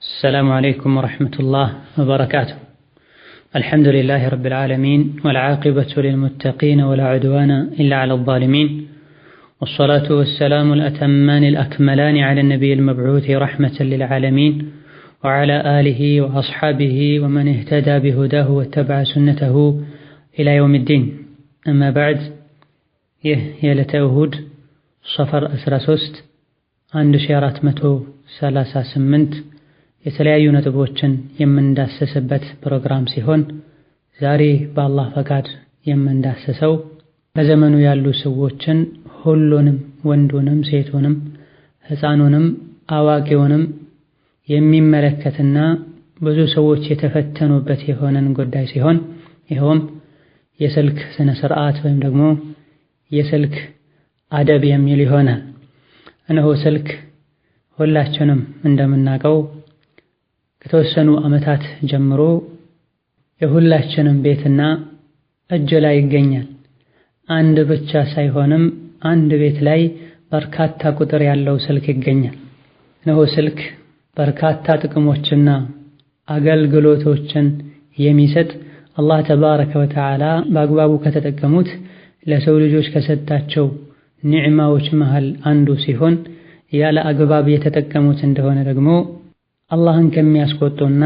السلام عليكم ورحمة الله وبركاته. الحمد لله رب العالمين والعاقبة للمتقين ولا عدوان إلا على الظالمين، والصلاة والسلام الأتمان الأكملان على النبي المبعوث رحمة للعالمين وعلى آله وأصحابه ومن اهتدى بهداه واتبع سنته إلى يوم الدين. أما بعد، يلة أهود صفر 13 1438 የተለያዩ ነጥቦችን የምንዳሰስበት ፕሮግራም ሲሆን ዛሬ በአላህ ፈቃድ የምንዳሰሰው በዘመኑ ያሉ ሰዎችን ሁሉንም ወንዱንም ሴቱንም ሕፃኑንም አዋቂውንም የሚመለከትና ብዙ ሰዎች የተፈተኑበት የሆነን ጉዳይ ሲሆን ይኸውም የስልክ ስነ ስርዓት ወይም ደግሞ የስልክ አደብ የሚል ይሆናል። እነሆ ስልክ ሁላችንም እንደምናውቀው ከተወሰኑ ዓመታት ጀምሮ የሁላችንም ቤትና እጅ ላይ ይገኛል። አንድ ብቻ ሳይሆንም አንድ ቤት ላይ በርካታ ቁጥር ያለው ስልክ ይገኛል። እነሆ ስልክ በርካታ ጥቅሞችና አገልግሎቶችን የሚሰጥ አላህ ተባረከ ወተዓላ በአግባቡ ከተጠቀሙት ለሰው ልጆች ከሰጣቸው ኒዕማዎች መሃል አንዱ ሲሆን ያለ አግባብ የተጠቀሙት እንደሆነ ደግሞ አላህን ከሚያስቆጡና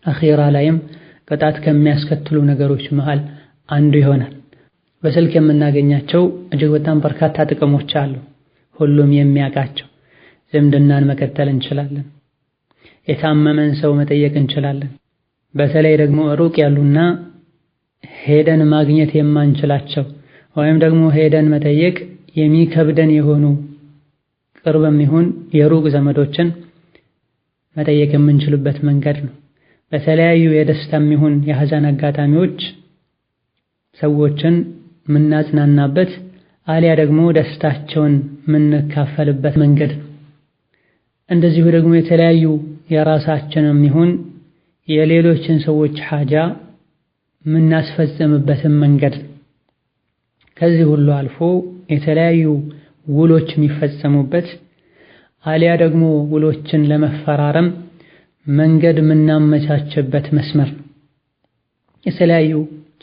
አኺራ ላይም ቅጣት ከሚያስከትሉ ነገሮች መሃል አንዱ ይሆናል። በስልክ የምናገኛቸው እጅግ በጣም በርካታ ጥቅሞች አሉ፣ ሁሉም የሚያውቃቸው። ዝምድናን መቀጠል እንችላለን፣ የታመመን ሰው መጠየቅ እንችላለን። በተለይ ደግሞ ሩቅ ያሉና ሄደን ማግኘት የማንችላቸው ወይም ደግሞ ሄደን መጠየቅ የሚከብደን የሆኑ ቅርብም ይሁን የሩቅ ዘመዶችን መጠየቅ የምንችልበት መንገድ ነው። በተለያዩ የደስታም ይሁን የሐዘን አጋጣሚዎች ሰዎችን ምናጽናናበት አሊያ ደግሞ ደስታቸውን ምንካፈልበት መንገድ ነው። እንደዚሁ ደግሞ የተለያዩ የራሳችንም ይሁን የሌሎችን ሰዎች ሐጃ ምናስፈጽምበትም መንገድ ነው። ከዚህ ሁሉ አልፎ የተለያዩ ውሎች የሚፈጸሙበት አሊያ ደግሞ ውሎችን ለመፈራረም መንገድ ምናመቻችበት መስመር ነው። የተለያዩ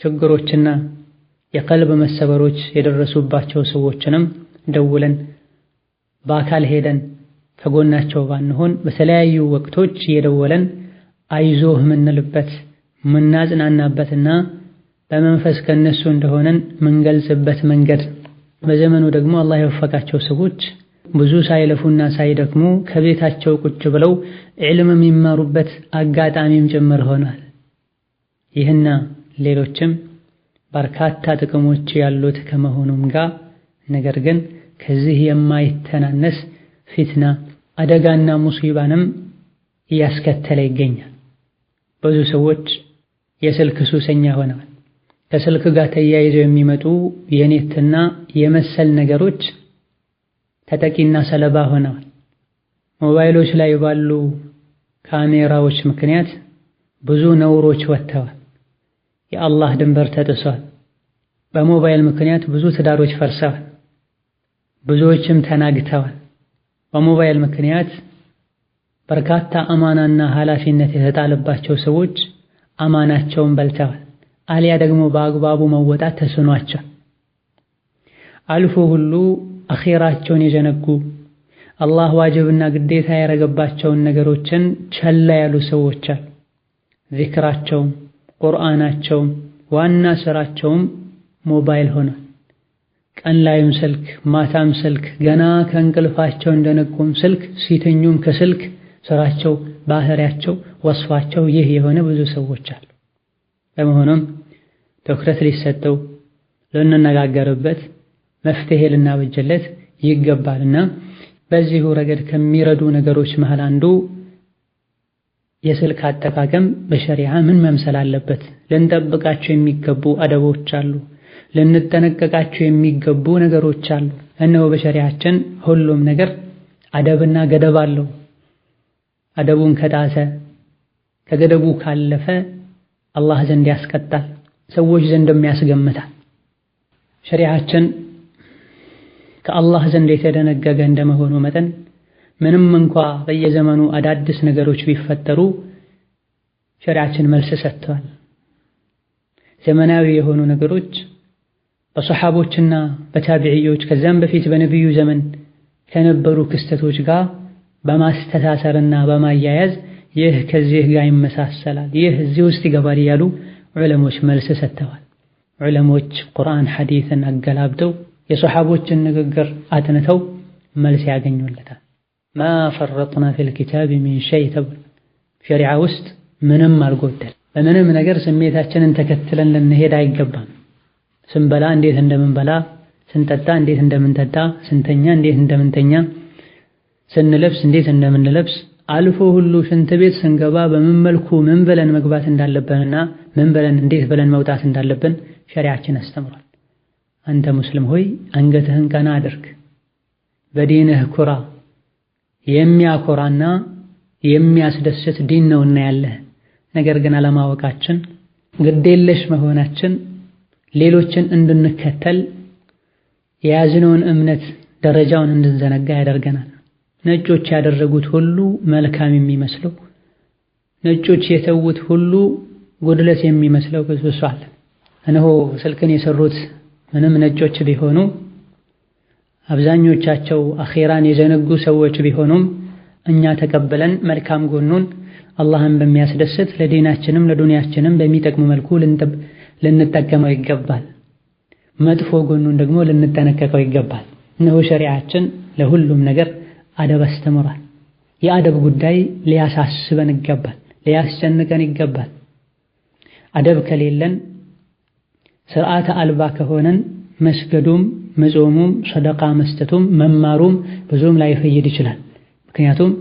ችግሮችና የቀልብ መሰበሮች የደረሱባቸው ሰዎችንም ደውለን በአካል ሄደን ከጎናቸው ባንሆን በተለያዩ ወቅቶች እየደወለን አይዞህ ምንልበት ምናጽናናበትና በመንፈስ ከነሱ እንደሆነን ምንገልጽበት መንገድ። በዘመኑ ደግሞ አላህ የወፈቃቸው ሰዎች ብዙ ሳይለፉና ሳይደክሙ ከቤታቸው ቁጭ ብለው ዒልም የሚማሩበት አጋጣሚም ጭምር ሆኗል። ይህና ሌሎችም በርካታ ጥቅሞች ያሉት ከመሆኑም ጋር ነገር ግን ከዚህ የማይተናነስ ፊትና አደጋና ሙሲባንም እያስከተለ ይገኛል። ብዙ ሰዎች የስልክ ሱሰኛ ሆነዋል። ከስልክ ጋር ተያይዘው የሚመጡ የኔትና የመሰል ነገሮች ተጠቂና ሰለባ ሆነዋል። ሞባይሎች ላይ ባሉ ካሜራዎች ምክንያት ብዙ ነውሮች ወጥተዋል። የአላህ ድንበር ተጥሷል። በሞባይል ምክንያት ብዙ ትዳሮች ፈርሰዋል። ብዙዎችም ተናግተዋል። በሞባይል ምክንያት በርካታ አማናና ኃላፊነት የተጣለባቸው ሰዎች አማናቸውን በልተዋል፣ አሊያ ደግሞ በአግባቡ መወጣት ተስኗቸው አልፎ ሁሉ አኺራቸውን የዘነጉ አላህ ዋጅብና ግዴታ ያረገባቸውን ነገሮችን ቸላ ያሉ ሰዎች አሉ። ዚክራቸውም ቁርአናቸውም ዋና ስራቸውም ሞባይል ሆኗል። ቀን ላይም ስልክ ማታም ስልክ፣ ገና ከእንቅልፋቸው እንደነቁም ስልክ፣ ሲተኙም ከስልክ ስራቸው ባህሪያቸው ወስፋቸው ይህ የሆነ ብዙ ሰዎች አሉ። በመሆኑም ትኩረት ሊሰጠው ልንነጋገርበት መፍትሄ ልናበጀለት ይገባልና በዚሁ ረገድ ከሚረዱ ነገሮች መሃል አንዱ የስልክ አጠቃቀም በሸሪዓ ምን መምሰል አለበት፣ ልንጠብቃቸው የሚገቡ አደቦች አሉ፣ ልንጠነቀቃቸው የሚገቡ ነገሮች አሉ። እነሆ በሸሪዓችን ሁሉም ነገር አደብና ገደብ አለው። አደቡን ከጣሰ ከገደቡ ካለፈ አላህ ዘንድ ያስቀጣል፣ ሰዎች ዘንድም ያስገምታል። ሸሪዓችን ከአላህ ዘንድ የተደነገገ እንደመሆኑ መጠን ምንም እንኳ በየዘመኑ አዳዲስ ነገሮች ቢፈጠሩ ሸሪዓችን መልስ ሰጥቷል። ዘመናዊ የሆኑ ነገሮች በሰሐቦችና በታቢዒዎች ከዛም በፊት በነብዩ ዘመን ከነበሩ ክስተቶች ጋር በማስተሳሰርና በማያያዝ ይህ ከዚህ ጋር ይመሳሰላል፣ ይህ እዚህ ውስጥ ይገባል እያሉ ዑለሞች መልስ ሰጥተዋል። ዑለሞች ቁርአን ሐዲስን አገላብጠው የሰሐቦችን ንግግር አጥንተው መልስ ያገኙለታል። ማ ፈረጥና ፊል ኪታብ ሚን ሸይ ተብሎ ሸሪዓ ውስጥ ምንም አልጎደል። በምንም ነገር ስሜታችንን ተከትለን ልንሄድ አይገባም። ስንበላ እንዴት እንደምንበላ፣ ስንጠጣ እንዴት እንደምንጠጣ፣ ስንተኛ እንዴት እንደምንተኛ፣ ስንለብስ እንዴት እንደምንለብስ፣ አልፎ ሁሉ ሽንት ቤት ስንገባ በምን መልኩ ምን ብለን መግባት እንዳለብንና ምን ብለን እንዴት ብለን መውጣት እንዳለብን ሸሪዓችን አስተምሯል። አንተ ሙስሊም ሆይ አንገትህን ቀና አድርግ፣ በዲንህ ኩራ። የሚያኮራና የሚያስደስት ዲን ነውና ያለህ። ነገር ግን አለማወቃችን፣ ግዴለሽ መሆናችን ሌሎችን እንድንከተል የያዝነውን እምነት ደረጃውን እንድንዘነጋ ያደርገናል። ነጮች ያደረጉት ሁሉ መልካም የሚመስለው፣ ነጮች የተዉት ሁሉ ጉድለት የሚመስለው ብዙ አለ። እነሆ ስልክን የሰሩት ምንም ነጮች ቢሆኑ አብዛኞቻቸው አኺራን የዘነጉ ሰዎች ቢሆኑም እኛ ተቀበለን መልካም ጎኑን አላህን በሚያስደስት ለዲናችንም ለዱንያችንም በሚጠቅም መልኩ ልንጠቀመው ይገባል። መጥፎ ጎኑን ደግሞ ልንጠነቀቀው ይገባል። እነሆ ሸሪዓችን ለሁሉም ነገር አደብ አስተምሯል። የአደብ ጉዳይ ሊያሳስበን ይገባል፣ ሊያስጨንቀን ይገባል። አደብ ከሌለን ስርዓተ አልባ ከሆነን መስገዱም መጾሙም ሰደቃ መስጠቱም መማሩም ብዙም ላይፈይድ ይችላል። ምክንያቱም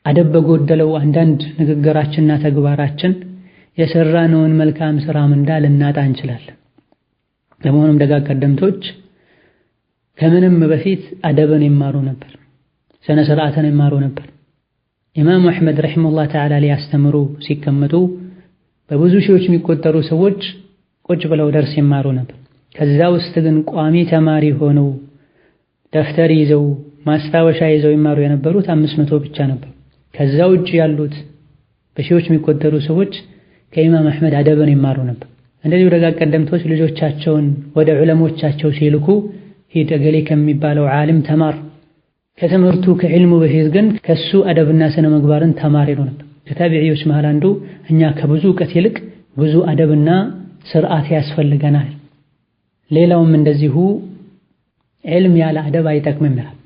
አደብ በጎደለው አንዳንድ ንግግራችንና ተግባራችን የሰራነውን መልካም ስራ ምንዳ ልናጣ እንችላለን። ለመሆኑም ደጋግ ቀደምቶች ከምንም በፊት አደብን ይማሩ ነበር፣ ስነ ስርዓትን ይማሩ ነበር። ኢማም አሕመድ ረሒመሁላህ ተዓላ ሊያስተምሩ ሲቀመጡ በብዙ ሺዎች የሚቆጠሩ ሰዎች ቁጭ ብለው ደርስ ይማሩ ነበር። ከዛ ውስጥ ግን ቋሚ ተማሪ ሆነው ደፍተር ይዘው ማስታወሻ ይዘው ይማሩ የነበሩት 500 ብቻ ነበር። ከዛ ውጭ ያሉት በሺዎች የሚቆጠሩ ሰዎች ከኢማም አሕመድ አደብን ይማሩ ነበር። እንደዚሁ ደጋግ ቀደምቶች ልጆቻቸውን ወደ ዑለሞቻቸው ሲልኩ ሂድ እገሌ ከሚባለው ዓሊም ተማር፣ ከትምህርቱ ከዕልሙ በፊት ግን ከሱ አደብና ስነ ምግባርን ተማር ይሉ ነበር። ከታቢዒዎች መሃል አንዱ እኛ ከብዙ እውቀት ይልቅ ብዙ አደብና ስርዓት ያስፈልገናል፣ ሌላውም እንደዚሁ ዕልም ያለ አደብ አይጠቅምም ይላል።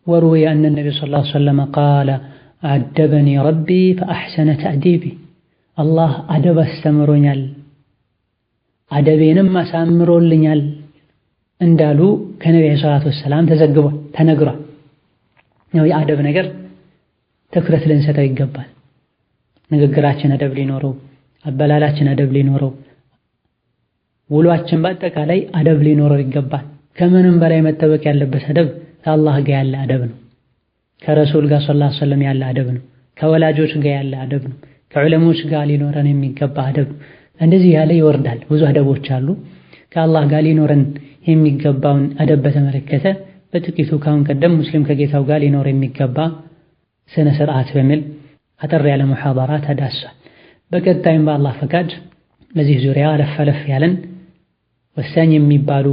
ወሩዊየ አነ ነቢዩ ሰለላሁ ዐለይሂ ወሰለም ቃለ አደበኒ ረቢ ፈአሕሰነ ተዕዲቢ፣ አላህ አደብ አስተምሮኛል አደቤንም አሳምሮልኛል እንዳሉ ከነቢዩ ሰለላሁ ዐለይሂ ወሰለም ተዘግቧል፣ ተነግሯል። ነው የአደብ ነገር ትኩረት ልንሰጠው ይገባል። ንግግራችን አደብ ሊኖረው፣ አበላላችን አደብ ሊኖረው፣ ውሏችን በአጠቃላይ አደብ ሊኖረው ይገባል። ከምንም በላይ መጠበቅ ያለበት አደብ ከአላህ ጋር ያለ አደብ ነው። ከረሱል ጋር ሰለላሁ ዐለይሂ ወሰለም ያለ አደብ ነው። ከወላጆች ጋር ያለ አደብ ነው። ከዑለሞች ጋር ሊኖረን የሚገባ አደብ ነው። እንደዚህ ያለ ይወርዳል። ብዙ አደቦች አሉ። ከአላህ ጋር ሊኖረን የሚገባውን አደብ በተመለከተ በጥቂቱ ካሁን ቀደም ሙስሊም ከጌታው ጋር ሊኖር የሚገባ ስነ ስርዓት በሚል አጠር ያለ ሙሐደራ ተዳሷል። በቀጣይም በአላህ ፈቃድ በዚህ ዙሪያ አለፍ አለፍ ያለን ወሳኝ የሚባሉ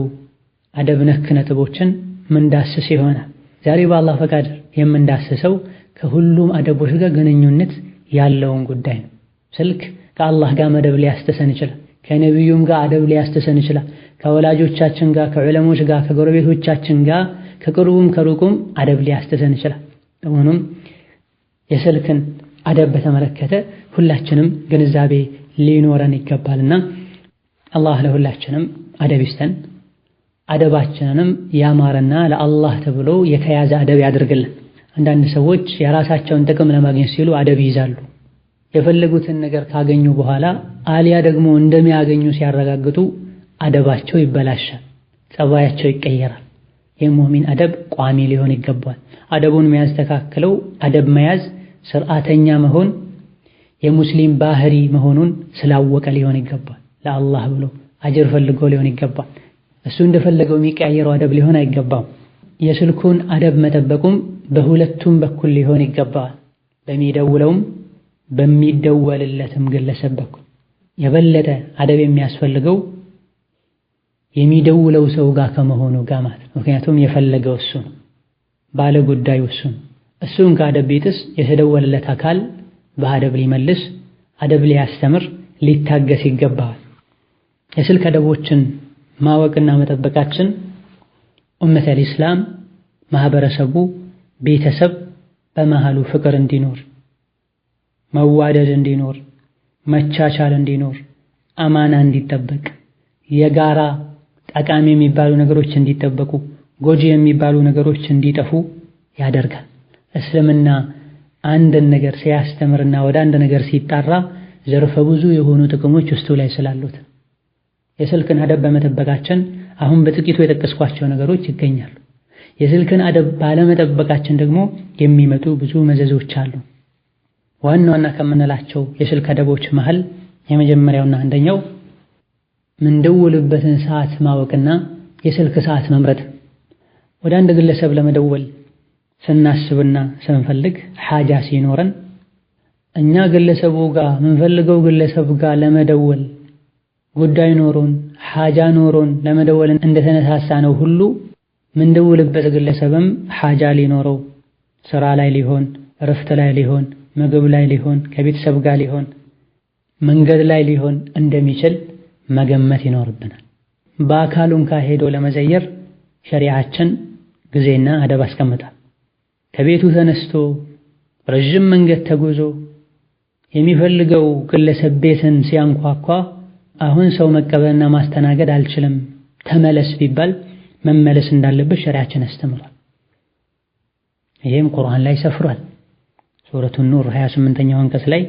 አደብ ነክ ነጥቦችን ምንዳስስ ይሆናል። ዛሬ በአላህ ፈቃድ የምንዳስሰው ከሁሉም አደቦች ጋር ግንኙነት ያለውን ጉዳይ ነው። ስልክ ከአላህ ጋር መደብ ሊያስተሰን ይችላል። ከነቢዩም ጋር አደብ ሊያስተሰን ይችላል። ከወላጆቻችን ጋር፣ ከዑለሞች ጋር፣ ከጎረቤቶቻችን ጋር ከቅርቡም ከሩቁም አደብ ሊያስተሰን ይችላል። በመሆኑም የስልክን አደብ በተመለከተ ሁላችንም ግንዛቤ ሊኖረን ይገባልና አላህ ለሁላችንም አደብ ይስጠን፣ አደባችንንም ያማረና ለአላህ ተብሎ የተያዘ አደብ ያድርግልን። አንዳንድ ሰዎች የራሳቸውን ጥቅም ለማግኘት ሲሉ አደብ ይይዛሉ። የፈለጉትን ነገር ካገኙ በኋላ አሊያ ደግሞ እንደሚያገኙ ሲያረጋግጡ አደባቸው ይበላሻል፣ ጸባያቸው ይቀየራል። የሙእሚን አደብ ቋሚ ሊሆን ይገባል። አደቡን የሚያስተካክለው አደብ መያዝ ስርዓተኛ መሆን የሙስሊም ባህሪ መሆኑን ስላወቀ ሊሆን ይገባል። ለአላህ ብሎ አጅር ፈልጎ ሊሆን ይገባል። እሱ እንደፈለገው የሚቀያየረው አደብ ሊሆን አይገባም። የስልኩን አደብ መጠበቁም በሁለቱም በኩል ሊሆን ይገባል። በሚደውለውም በሚደወልለትም ግለሰብ በኩል የበለጠ አደብ የሚያስፈልገው የሚደውለው ሰው ጋር ከመሆኑ ጋር ማለት ነው። ምክንያቱም የፈለገው እሱ ነው፣ ባለ ጉዳዩ እሱ ነው። እሱን ከአደብ ቢጥስ የተደወለለት አካል በአደብ ሊመልስ፣ አደብ ሊያስተምር፣ ሊታገስ ይገባል። የስልክ አደቦችን ማወቅና መጠበቃችን ኡመተል ኢስላም ማህበረሰቡ፣ ቤተሰብ በመሃሉ ፍቅር እንዲኖር፣ መዋደድ እንዲኖር፣ መቻቻል እንዲኖር፣ አማና እንዲጠበቅ፣ የጋራ ጠቃሚ የሚባሉ ነገሮች እንዲጠበቁ፣ ጎጂ የሚባሉ ነገሮች እንዲጠፉ ያደርጋል። እስልምና አንድን ነገር ሲያስተምርና ወደ አንድ ነገር ሲጣራ ዘርፈ ብዙ የሆኑ ጥቅሞች ውስጡ ላይ ስላሉት የስልክን አደብ በመጠበቃችን አሁን በጥቂቱ የጠቀስኳቸው ነገሮች ይገኛሉ። የስልክን አደብ ባለመጠበቃችን ደግሞ የሚመጡ ብዙ መዘዞች አሉ። ዋና ዋና ከምንላቸው የስልክ አደቦች መሃል የመጀመሪያውና አንደኛው ምንደውልበትን ሰዓት ማወቅና የስልክ ሰዓት መምረጥ። ወደ አንድ ግለሰብ ለመደወል ስናስብና ስንፈልግ ሓጃ ሲኖረን እኛ ግለሰቡ ጋር ምንፈልገው ግለሰብ ጋር ለመደወል ጉዳይ ኖሮን ሓጃ ኖሮን ለመደወል እንደተነሳሳ ነው ሁሉ ምንደውልበት ግለሰብም ሓጃ ሊኖረው፣ ስራ ላይ ሊሆን፣ እረፍት ላይ ሊሆን፣ ምግብ ላይ ሊሆን፣ ከቤተሰብ ጋር ሊሆን፣ መንገድ ላይ ሊሆን እንደሚችል መገመት ይኖርብናል። በአካሉን ካሄዶ ለመዘየር ሸሪዓችን ጊዜና አደብ አስቀምጣል። ከቤቱ ተነስቶ ረጅም መንገድ ተጉዞ የሚፈልገው ግለሰብ ቤትን ሲያንኳኳ አሁን ሰው መቀበልና ማስተናገድ አልችልም ተመለስ ቢባል መመለስ እንዳለበት ሸሪዓችን አስተምሯል። ይሄም ቁርአን ላይ ሰፍሯል። ሱረቱ ኑር 28ኛው አንቀጽ ላይ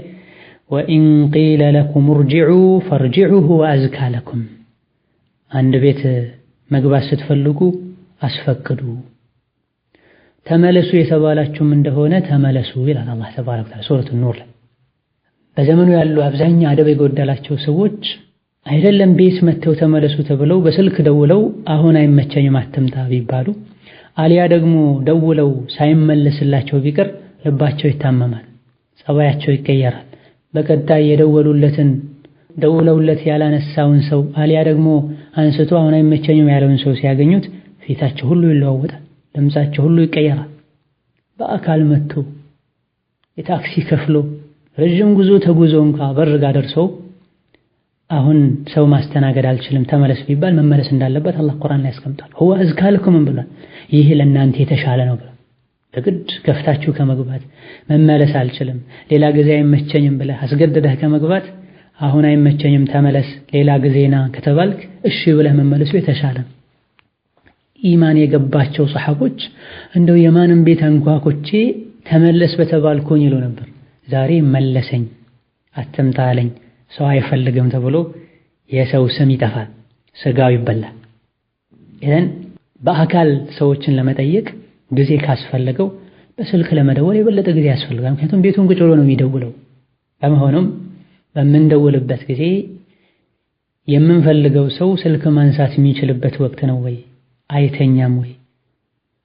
ወኢን ቂለ ለኩም እርጅዑ ፈርጅዑ ሁወ አዝካ ለኩም፣ አንድ ቤት መግባት ስትፈልጉ አስፈቅዱ፣ ተመለሱ የተባላችሁም እንደሆነ ተመለሱ ይላል አላህ ተባረከ ወተዓላ ሱረቱ ኑር ላይ። በዘመኑ ያሉ አብዛኛው አደብ የጎደላቸው ሰዎች አይደለም ቤት መተው ተመለሱ ተብለው በስልክ ደውለው አሁን አይመቸኝም አትምጣ ቢባሉ፣ አሊያ ደግሞ ደውለው ሳይመለስላቸው ቢቀር ልባቸው ይታመማል፣ ጸባያቸው ይቀየራል። በቀጣይ የደወሉለትን ደውለውለት ያላነሳውን ሰው አሊያ ደግሞ አንስቶ አሁን አይመቸኝም ያለውን ሰው ሲያገኙት ፊታቸው ሁሉ ይለዋወጣል፣ ድምጻቸው ሁሉ ይቀየራል። በአካል መጥቶ የታክሲ ከፍሎ ረጅም ጉዞ ተጉዞ እንኳ በር ጋር ደርሶ አሁን ሰው ማስተናገድ አልችልም ተመለስ ቢባል መመለስ እንዳለበት አላህ ቁርአን ላይ ያስቀምጣል። ሁወ አዝካ ለኩም ብሏል። ይህ ለእናንተ የተሻለ ነው ብሏል። በግድ ከፍታችሁ ከመግባት መመለስ አልችልም ሌላ ጊዜ አይመቸኝም ብለህ አስገድደህ ከመግባት አሁን አይመቸኝም ተመለስ ሌላ ጊዜና ከተባልክ እሺ ብለህ መመለሱ የተሻለ ነው። ኢማን የገባቸው ሰሐቦች እንደው የማንም ቤት አንኳኩቼ ተመለስ በተባልኩኝ ይሉ ነበር። ዛሬ መለሰኝ አትምጣ አለኝ ሰው አይፈልግም ተብሎ የሰው ስም ይጠፋል፣ ስጋው ይበላል። ይሄን በአካል ሰዎችን ለመጠየቅ ጊዜ ካስፈለገው በስልክ ለመደወል የበለጠ ጊዜ ያስፈልጋል። ምክንያቱም ቤቱን ቁጭ ብሎ ነው የሚደውለው። በመሆኑም በምንደውልበት ጊዜ የምንፈልገው ሰው ስልክ ማንሳት የሚችልበት ወቅት ነው ወይ? አይተኛም ወይ?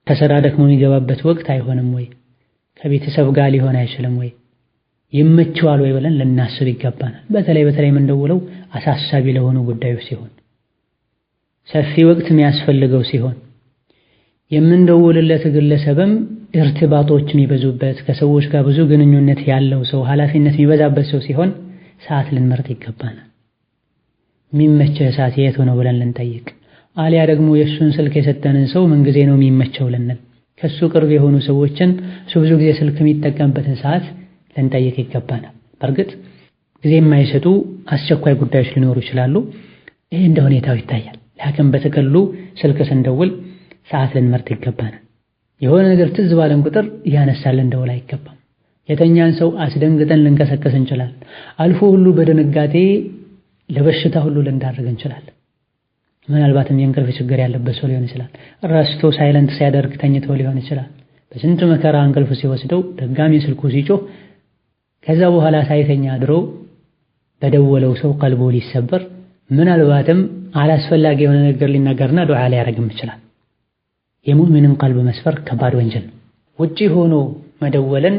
ከስራ ደክሞ የሚገባበት ወቅት አይሆንም ወይ? ከቤተሰብ ጋር ሊሆን አይችልም ወይ? ይመቸዋል ወይ ብለን ልናስብ ይገባናል። በተለይ የምንደውለው አሳሳቢ ለሆኑ ጉዳዮች ሲሆን፣ ሰፊ ወቅት የሚያስፈልገው ሲሆን፣ የምንደውልለት ግለሰብም እርትባጦች የሚበዙበት ከሰዎች ጋር ብዙ ግንኙነት ያለው ሰው ኃላፊነት የሚበዛበት ሰው ሲሆን ሰዓት ልንመርጥ ይገባናል። የሚመቸው ሰዓት የት ነው ብለን ልንጠይቅ፣ አሊያ ደግሞ የእሱን ስልክ የሰጠንን ሰው ምን ጊዜ ነው የሚመቸው ልንል፣ ከሱ ቅርብ የሆኑ ሰዎችን እሱ ብዙ ጊዜ ስልክ የሚጠቀምበትን ሰዓት ልንጠይቅ ይገባናል። በእርግጥ ጊዜ የማይሰጡ አስቸኳይ ጉዳዮች ሊኖሩ ይችላሉ። ይሄ እንደ ሁኔታው ይታያል። ላኪን በተቀሉ ስልክ ስንደውል ሰዓት ልንመርጥ ይገባናል። የሆነ ነገር ትዝ ባለን ቁጥር እያነሳልን እንደውል አይገባም። የተኛን ሰው አስደንግጠን ልንቀሰቀስ እንችላለን። አልፎ ሁሉ በድንጋጤ ለበሽታ ሁሉ ልንዳረግ እንችላለን። ምናልባትም የእንቅልፍ ችግር ያለበት ሰው ሊሆን ይችላል። ረስቶ ሳይለንት ሲያደርግ ተኝቶ ሊሆን ይችላል። በስንት መከራ እንቅልፍ ሲወስደው ድጋሚ ስልኩ ሲጮህ ከዛ በኋላ ሳይተኛ አድሮ በደወለው ሰው ቀልቡ ሊሰበር፣ ምናልባትም አላስፈላጊ የሆነ ነገር ሊናገርና ዱዓ ሊያደርግም ይችላል። የሙእሚንን ቀልብ መስፈር ከባድ ወንጀል ነው። ውጪ ሆኖ መደወልን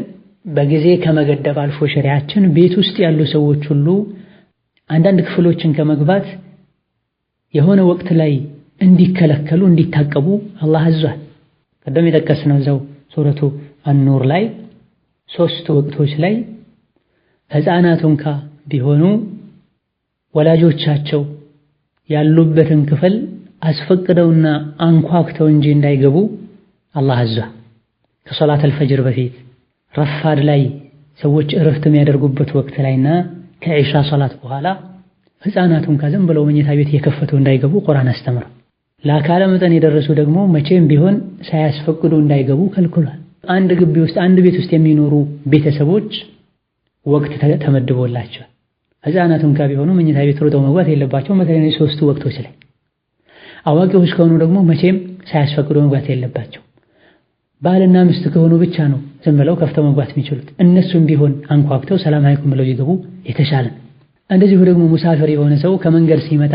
በጊዜ ከመገደብ አልፎ ሸሪዓችን ቤት ውስጥ ያሉ ሰዎች ሁሉ አንዳንድ ክፍሎችን ከመግባት የሆነ ወቅት ላይ እንዲከለከሉ እንዲታቀቡ አላህ አዟል። ቀደም የጠቀስነው እዛው ሱረቱ አኑር ላይ 3 ወቅቶች ላይ ሕፃናት እንኳ ቢሆኑ ወላጆቻቸው ያሉበትን ክፍል አስፈቅደውና አንኳኩተው እንጂ እንዳይገቡ አላህ አዟል። ከሶላት አልፈጅር በፊት ረፋድ ላይ ሰዎች እረፍት የሚያደርጉበት ወቅት ላይና ከኢሻ ሶላት በኋላ ሕፃናቱን ከዝም ብለው መኝታ ቤት የከፈቱ እንዳይገቡ ቁርአን አስተምሯል። ለአካለ መጠን የደረሱ ደግሞ መቼም ቢሆን ሳያስፈቅዱ እንዳይገቡ ከልክሏል። አንድ ግቢ ውስጥ አንድ ቤት ውስጥ የሚኖሩ ቤተሰቦች ወቅት ተመድቦላቸዋል። ሕፃናቱን ቢሆኑ መኝታ ቤት ሮጠው መግባት የለባቸውም። በተለይ 3 ወቅቶች ላይ አዋቂዎች ከሆኑ ደግሞ መቼም ሳያስፈቅዱ መግባት የለባቸው። ባልና ሚስት ከሆኑ ብቻ ነው ዝም ብለው ከፍተው መግባት የሚችሉት። እነሱም ቢሆን አንኳኩተው ሰላም አለይኩም ብለው ይገቡ የተሻለ። እንደዚሁ ደግሞ ሙሳፊር የሆነ ሰው ከመንገድ ሲመጣ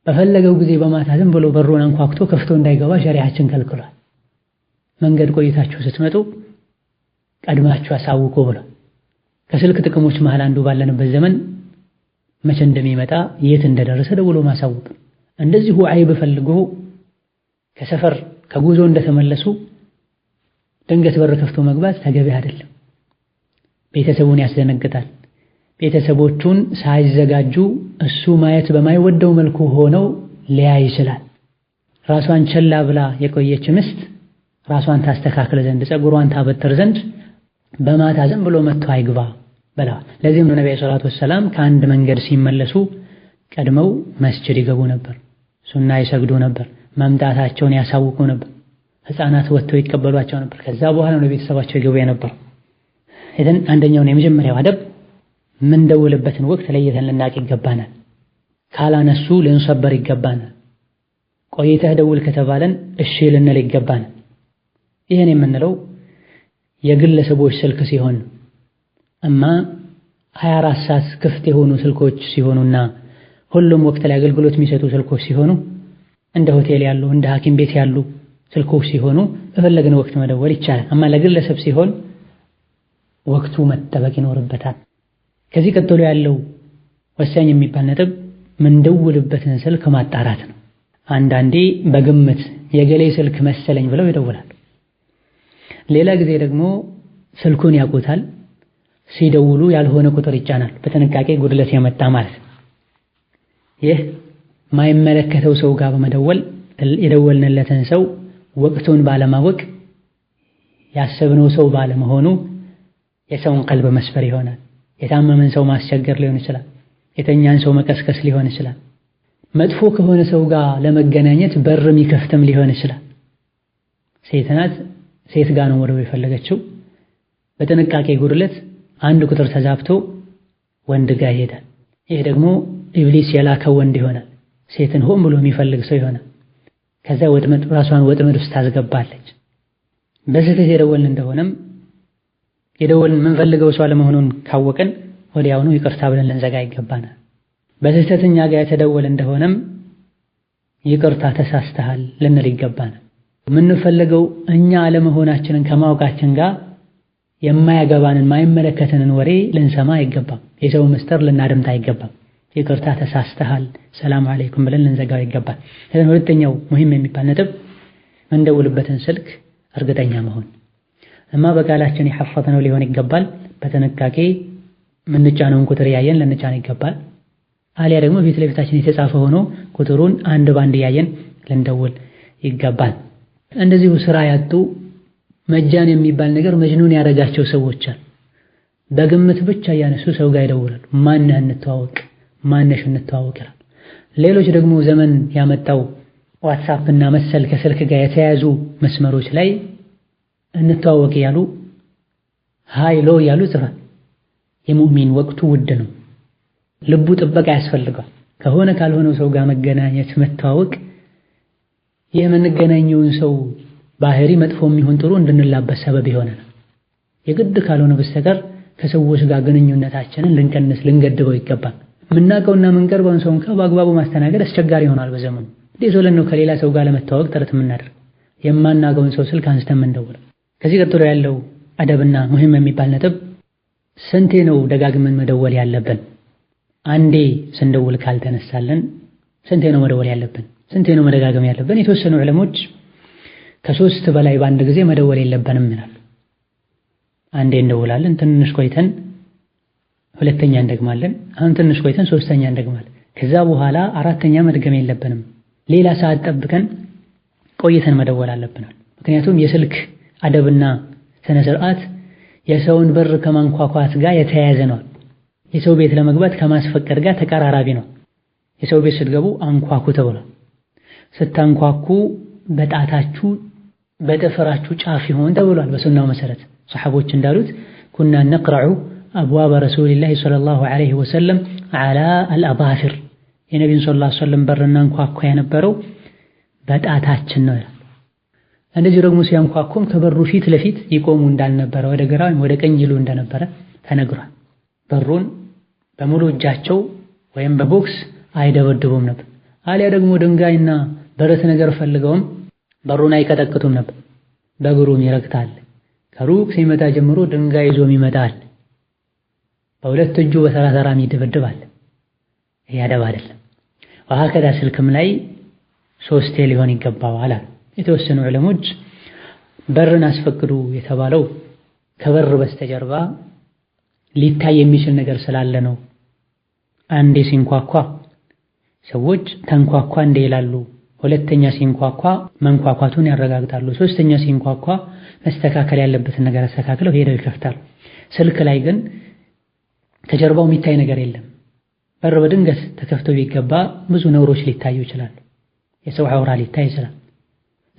በፈለገው ጊዜ በማታ ዝም ብሎ በሩን አንኳኩቶ ከፍቶ እንዳይገባ ሸሪዓችን ከልክሏል። መንገድ ቆይታችሁ ስትመጡ ቀድማችሁ አሳውቁ ብሎ ከስልክ ጥቅሞች መሃል አንዱ ባለንበት ዘመን መቼ እንደሚመጣ የት እንደደረሰ ደውሎ ማሳወቅ። እንደዚሁ አይብ ፈልጎ ከሰፈር ከጉዞ እንደተመለሱ ድንገት በር ከፍቶ መግባት ተገቢ አይደለም። ቤተሰቡን ያስደነግጣል። ቤተሰቦቹን ሳይዘጋጁ እሱ ማየት በማይወደው መልኩ ሆነው ሊያይ ይችላል። ራሷን ቸላ ብላ የቆየች ምስት ራሷን ታስተካክል ዘንድ ፀጉሯን ታበጥር ዘንድ በማታ ዝም ብሎ መጥቶ አይግባ ብለዋል። ለዚህም ነው ነብዩ ሰለላሁ ዐለይሂ ወሰለም ከአንድ መንገድ ሲመለሱ ቀድመው መስጂድ ይገቡ ነበር፣ ሱና ይሰግዱ ነበር፣ መምጣታቸውን ያሳውቁ ነበር። ሕፃናት ወጥተው ይቀበሏቸው ነበር። ከዛ በኋላ ነው ቤተሰባቸው ይገቡ የነበር። ኢዘን አንደኛውና የመጀመሪያው አደብ ምን ደውልበትን ወቅት ለይተን ልናቅ ይገባናል። ካላነሱ ልንሰበር ይገባናል። ቆይተህ ደውል ከተባለን እሺ ልንል ይገባናል። ይሄን የምንለው የግለሰቦች ስልክ ሲሆን እማ 24 ሰዓት ክፍት የሆኑ ስልኮች ሲሆኑና ሁሉም ወቅት ላይ አገልግሎት የሚሰጡ ስልኮች ሲሆኑ እንደ ሆቴል ያሉ እንደ ሐኪም ቤት ያሉ ስልኮች ሲሆኑ በፈለግነው ወቅት መደወል ይቻላል። እማ ለግለሰብ ሲሆን ወቅቱ መጠበቅ ይኖርበታል። ከዚህ ቀጥሎ ያለው ወሳኝ የሚባል ነጥብ ምንደውልበትን ስልክ ማጣራት ነው። አንዳንዴ በግምት የገሌ ስልክ መሰለኝ ብለው ይደውላሉ። ሌላ ጊዜ ደግሞ ስልኩን ያውቁታል፣ ሲደውሉ ያልሆነ ቁጥር ይጫናል። በጥንቃቄ ጉድለት የመጣ ማለት ነው። ይህ ማይመለከተው ሰው ጋር በመደወል የደወልንለትን ሰው ወቅቱን ባለማወቅ ያሰብነው ሰው ባለመሆኑ የሰውን ቀልብ መስበር ይሆናል። የታመመን ሰው ማስቸገር ሊሆን ይችላል። የተኛን ሰው መቀስቀስ ሊሆን ይችላል። መጥፎ ከሆነ ሰው ጋር ለመገናኘት በር የሚከፍትም ሊሆን ይችላል። ሴት ናት፣ ሴት ጋር ነው ወደው የፈለገችው። በጥንቃቄ ጉድለት አንድ ቁጥር ተዛብቶ ወንድ ጋር ይሄዳል። ይህ ደግሞ ኢብሊስ የላከው ወንድ ይሆናል። ሴትን ሆን ብሎ የሚፈልግ ሰው ይሆናል። ከዛ ራሷን ወጥመድ ውስጥ ታስገባለች። በስህተት የደወልን እንደሆነም የደወልን የምንፈልገው ሰው አለመሆኑን ካወቅን ወዲያውኑ ይቅርታ ብለን ልንዘጋ ይገባናል። በስህተት እኛ ጋር የተደወለ እንደሆነም ይቅርታ ተሳስተሃል ልንል ይገባናል። የምንፈልገው እኛ አለመሆናችንን ከማወቃችን ጋር የማያገባንን ማይመለከተንን ወሬ ልንሰማ አይገባም። የሰው ምስጢር ልናደምጥ አይገባም። ይቅርታ ተሳስተሃል፣ ሰላም አለይኩም ብለን ልንዘጋው ይገባል። ሁለተኛው ሙሂም የሚባል ነጥብ ምንደውልበትን ስልክ እርግጠኛ መሆን። እማ በቃላችን የሐፈዝነው ሊሆን ይገባል። በጥንቃቄ ምንጫነውን ቁጥር ያየን ልንጫን ይገባል። አሊያ ደግሞ ፊት ለፊታችን የተጻፈ ሆኖ ቁጥሩን አንድ ባንድ ያየን ልንደውል ይገባል። እንደዚሁ ስራ ያጡ መጃን የሚባል ነገር መጅኑን ያረጋቸው ሰዎች አሉ። በግምት ብቻ ያነሱ ሰው ጋር ይደውላሉ። ማነህ እንተዋወቅ፣ ማነሽ እንተዋወቅ ይላል። ሌሎች ደግሞ ዘመን ያመጣው ዋትስአፕ እና መሰል ከስልክ ጋር የተያያዙ መስመሮች ላይ እንተዋወቅ ያሉ ሃይሎ ያሉ ጽፋል። የሙእሚን ወቅቱ ውድ ነው። ልቡ ጥበቃ ያስፈልጋል። ከሆነ ካልሆነው ሰው ጋር መገናኘት መተዋወቅ የምንገናኘውን ሰው ባህሪ መጥፎ የሚሆን ጥሩ እንድንላበስ ሰበብ ይሆናል። የግድ ካልሆነ በስተቀር ከሰዎች ጋር ግንኙነታችንን ልንቀንስ ልንገድበው ይገባል። የምናውቀውና የምንቀርበውን ሰው እንኳን በአግባቡ ማስተናገድ አስቸጋሪ ይሆናል በዘመኑ። እንዴት ብለን ነው ከሌላ ሰው ጋር ለመተዋወቅ ጥረት የምናደርግ? የማናውቀውን ሰው ስልክ አንስተን የምንደውለው? ከዚህ ቀጥሎ ያለው አደብና ሙሂም የሚባል ነጥብ ስንቴ ነው ደጋግመን መደወል ያለብን? አንዴ ስንደውል ካልተነሳለን ስንቴ ነው መደወል ያለብን? ስንቴ ነው መደጋገም ያለብን? የተወሰኑ ዑለሞች ከሶስት በላይ በአንድ ጊዜ መደወል የለብንም ይላሉ። አንዴ እንደውላለን፣ ትንሽ ቆይተን ሁለተኛ እንደግማለን፣ አሁን ትንሽ ቆይተን ሶስተኛ እንደግማለን። ከዛ በኋላ አራተኛ መድገም የለብንም። ሌላ ሰዓት ጠብቀን ቆይተን መደወል አለብናል። ምክንያቱም የስልክ አደብና ስነ ስርዓት የሰውን በር ከማንኳኳት ጋር የተያያዘ ነው። የሰው ቤት ለመግባት ከማስፈቀድ ጋር ተቀራራቢ ነው። የሰው ቤት ስትገቡ አንኳኩ ተብሏል። ስታንኳኩ በጣታችሁ በጥፍራችሁ ጫፍ ይሆን ተብሏል በሱናው መሰረት። ሰሐቦች እንዳሉት ኩና ነቅረዑ አብዋበ ረሱሊላሂ ሰለላሁ ዐለይሂ ወሰለም ዐላ አልአዛፊር፣ የነቢዩን ሰለላሁ ዐለይሂ ወሰለም በርና አንኳኳ የነበረው በጣታችን ነው። እንደዚህ ደግሞ ሲያንኳኩም ከበሩ ፊት ለፊት ይቆሙ እንዳልነበረ ወደ ግራ ወደ ቀኝ ይሉ እንደነበረ ተነግሯል። በሩን በሙሉ እጃቸው ወይም በቦክስ አይደበድቡም ነበር። አሊያ ደግሞ ድንጋይና ብረት ነገር ፈልገውም በሩን አይቀጠቅጡም ነበር። በእግሩም ይረግጣል። ከሩቅ ሲመጣ ጀምሮ ድንጋይ ይዞም ይመጣል። በሁለት እጁ በተራራም ይደበድባል። ይሄ አደብ አይደለም። ወሀከዛ ስልክም ላይ ሶስቴ ሊሆን ይገባዋል። የተወሰኑ ዑለሞች በርን አስፈቅዱ የተባለው ከበር በስተጀርባ ሊታይ የሚችል ነገር ስላለ ነው። አንዴ ሲንኳኳ ሰዎች ተንኳኳ እንደ ይላሉ፣ ሁለተኛ ሲንኳኳ መንኳኳቱን ያረጋግጣሉ፣ ሶስተኛ ሲንኳኳ መስተካከል ያለበትን ነገር አስተካክለው ሄደው ይከፍታሉ። ስልክ ላይ ግን ከጀርባው የሚታይ ነገር የለም። በር በድንገት ተከፍቶ ቢገባ ብዙ ነውሮች ሊታዩ ይችላሉ። የሰው ዐውራ ሊታይ ይችላል።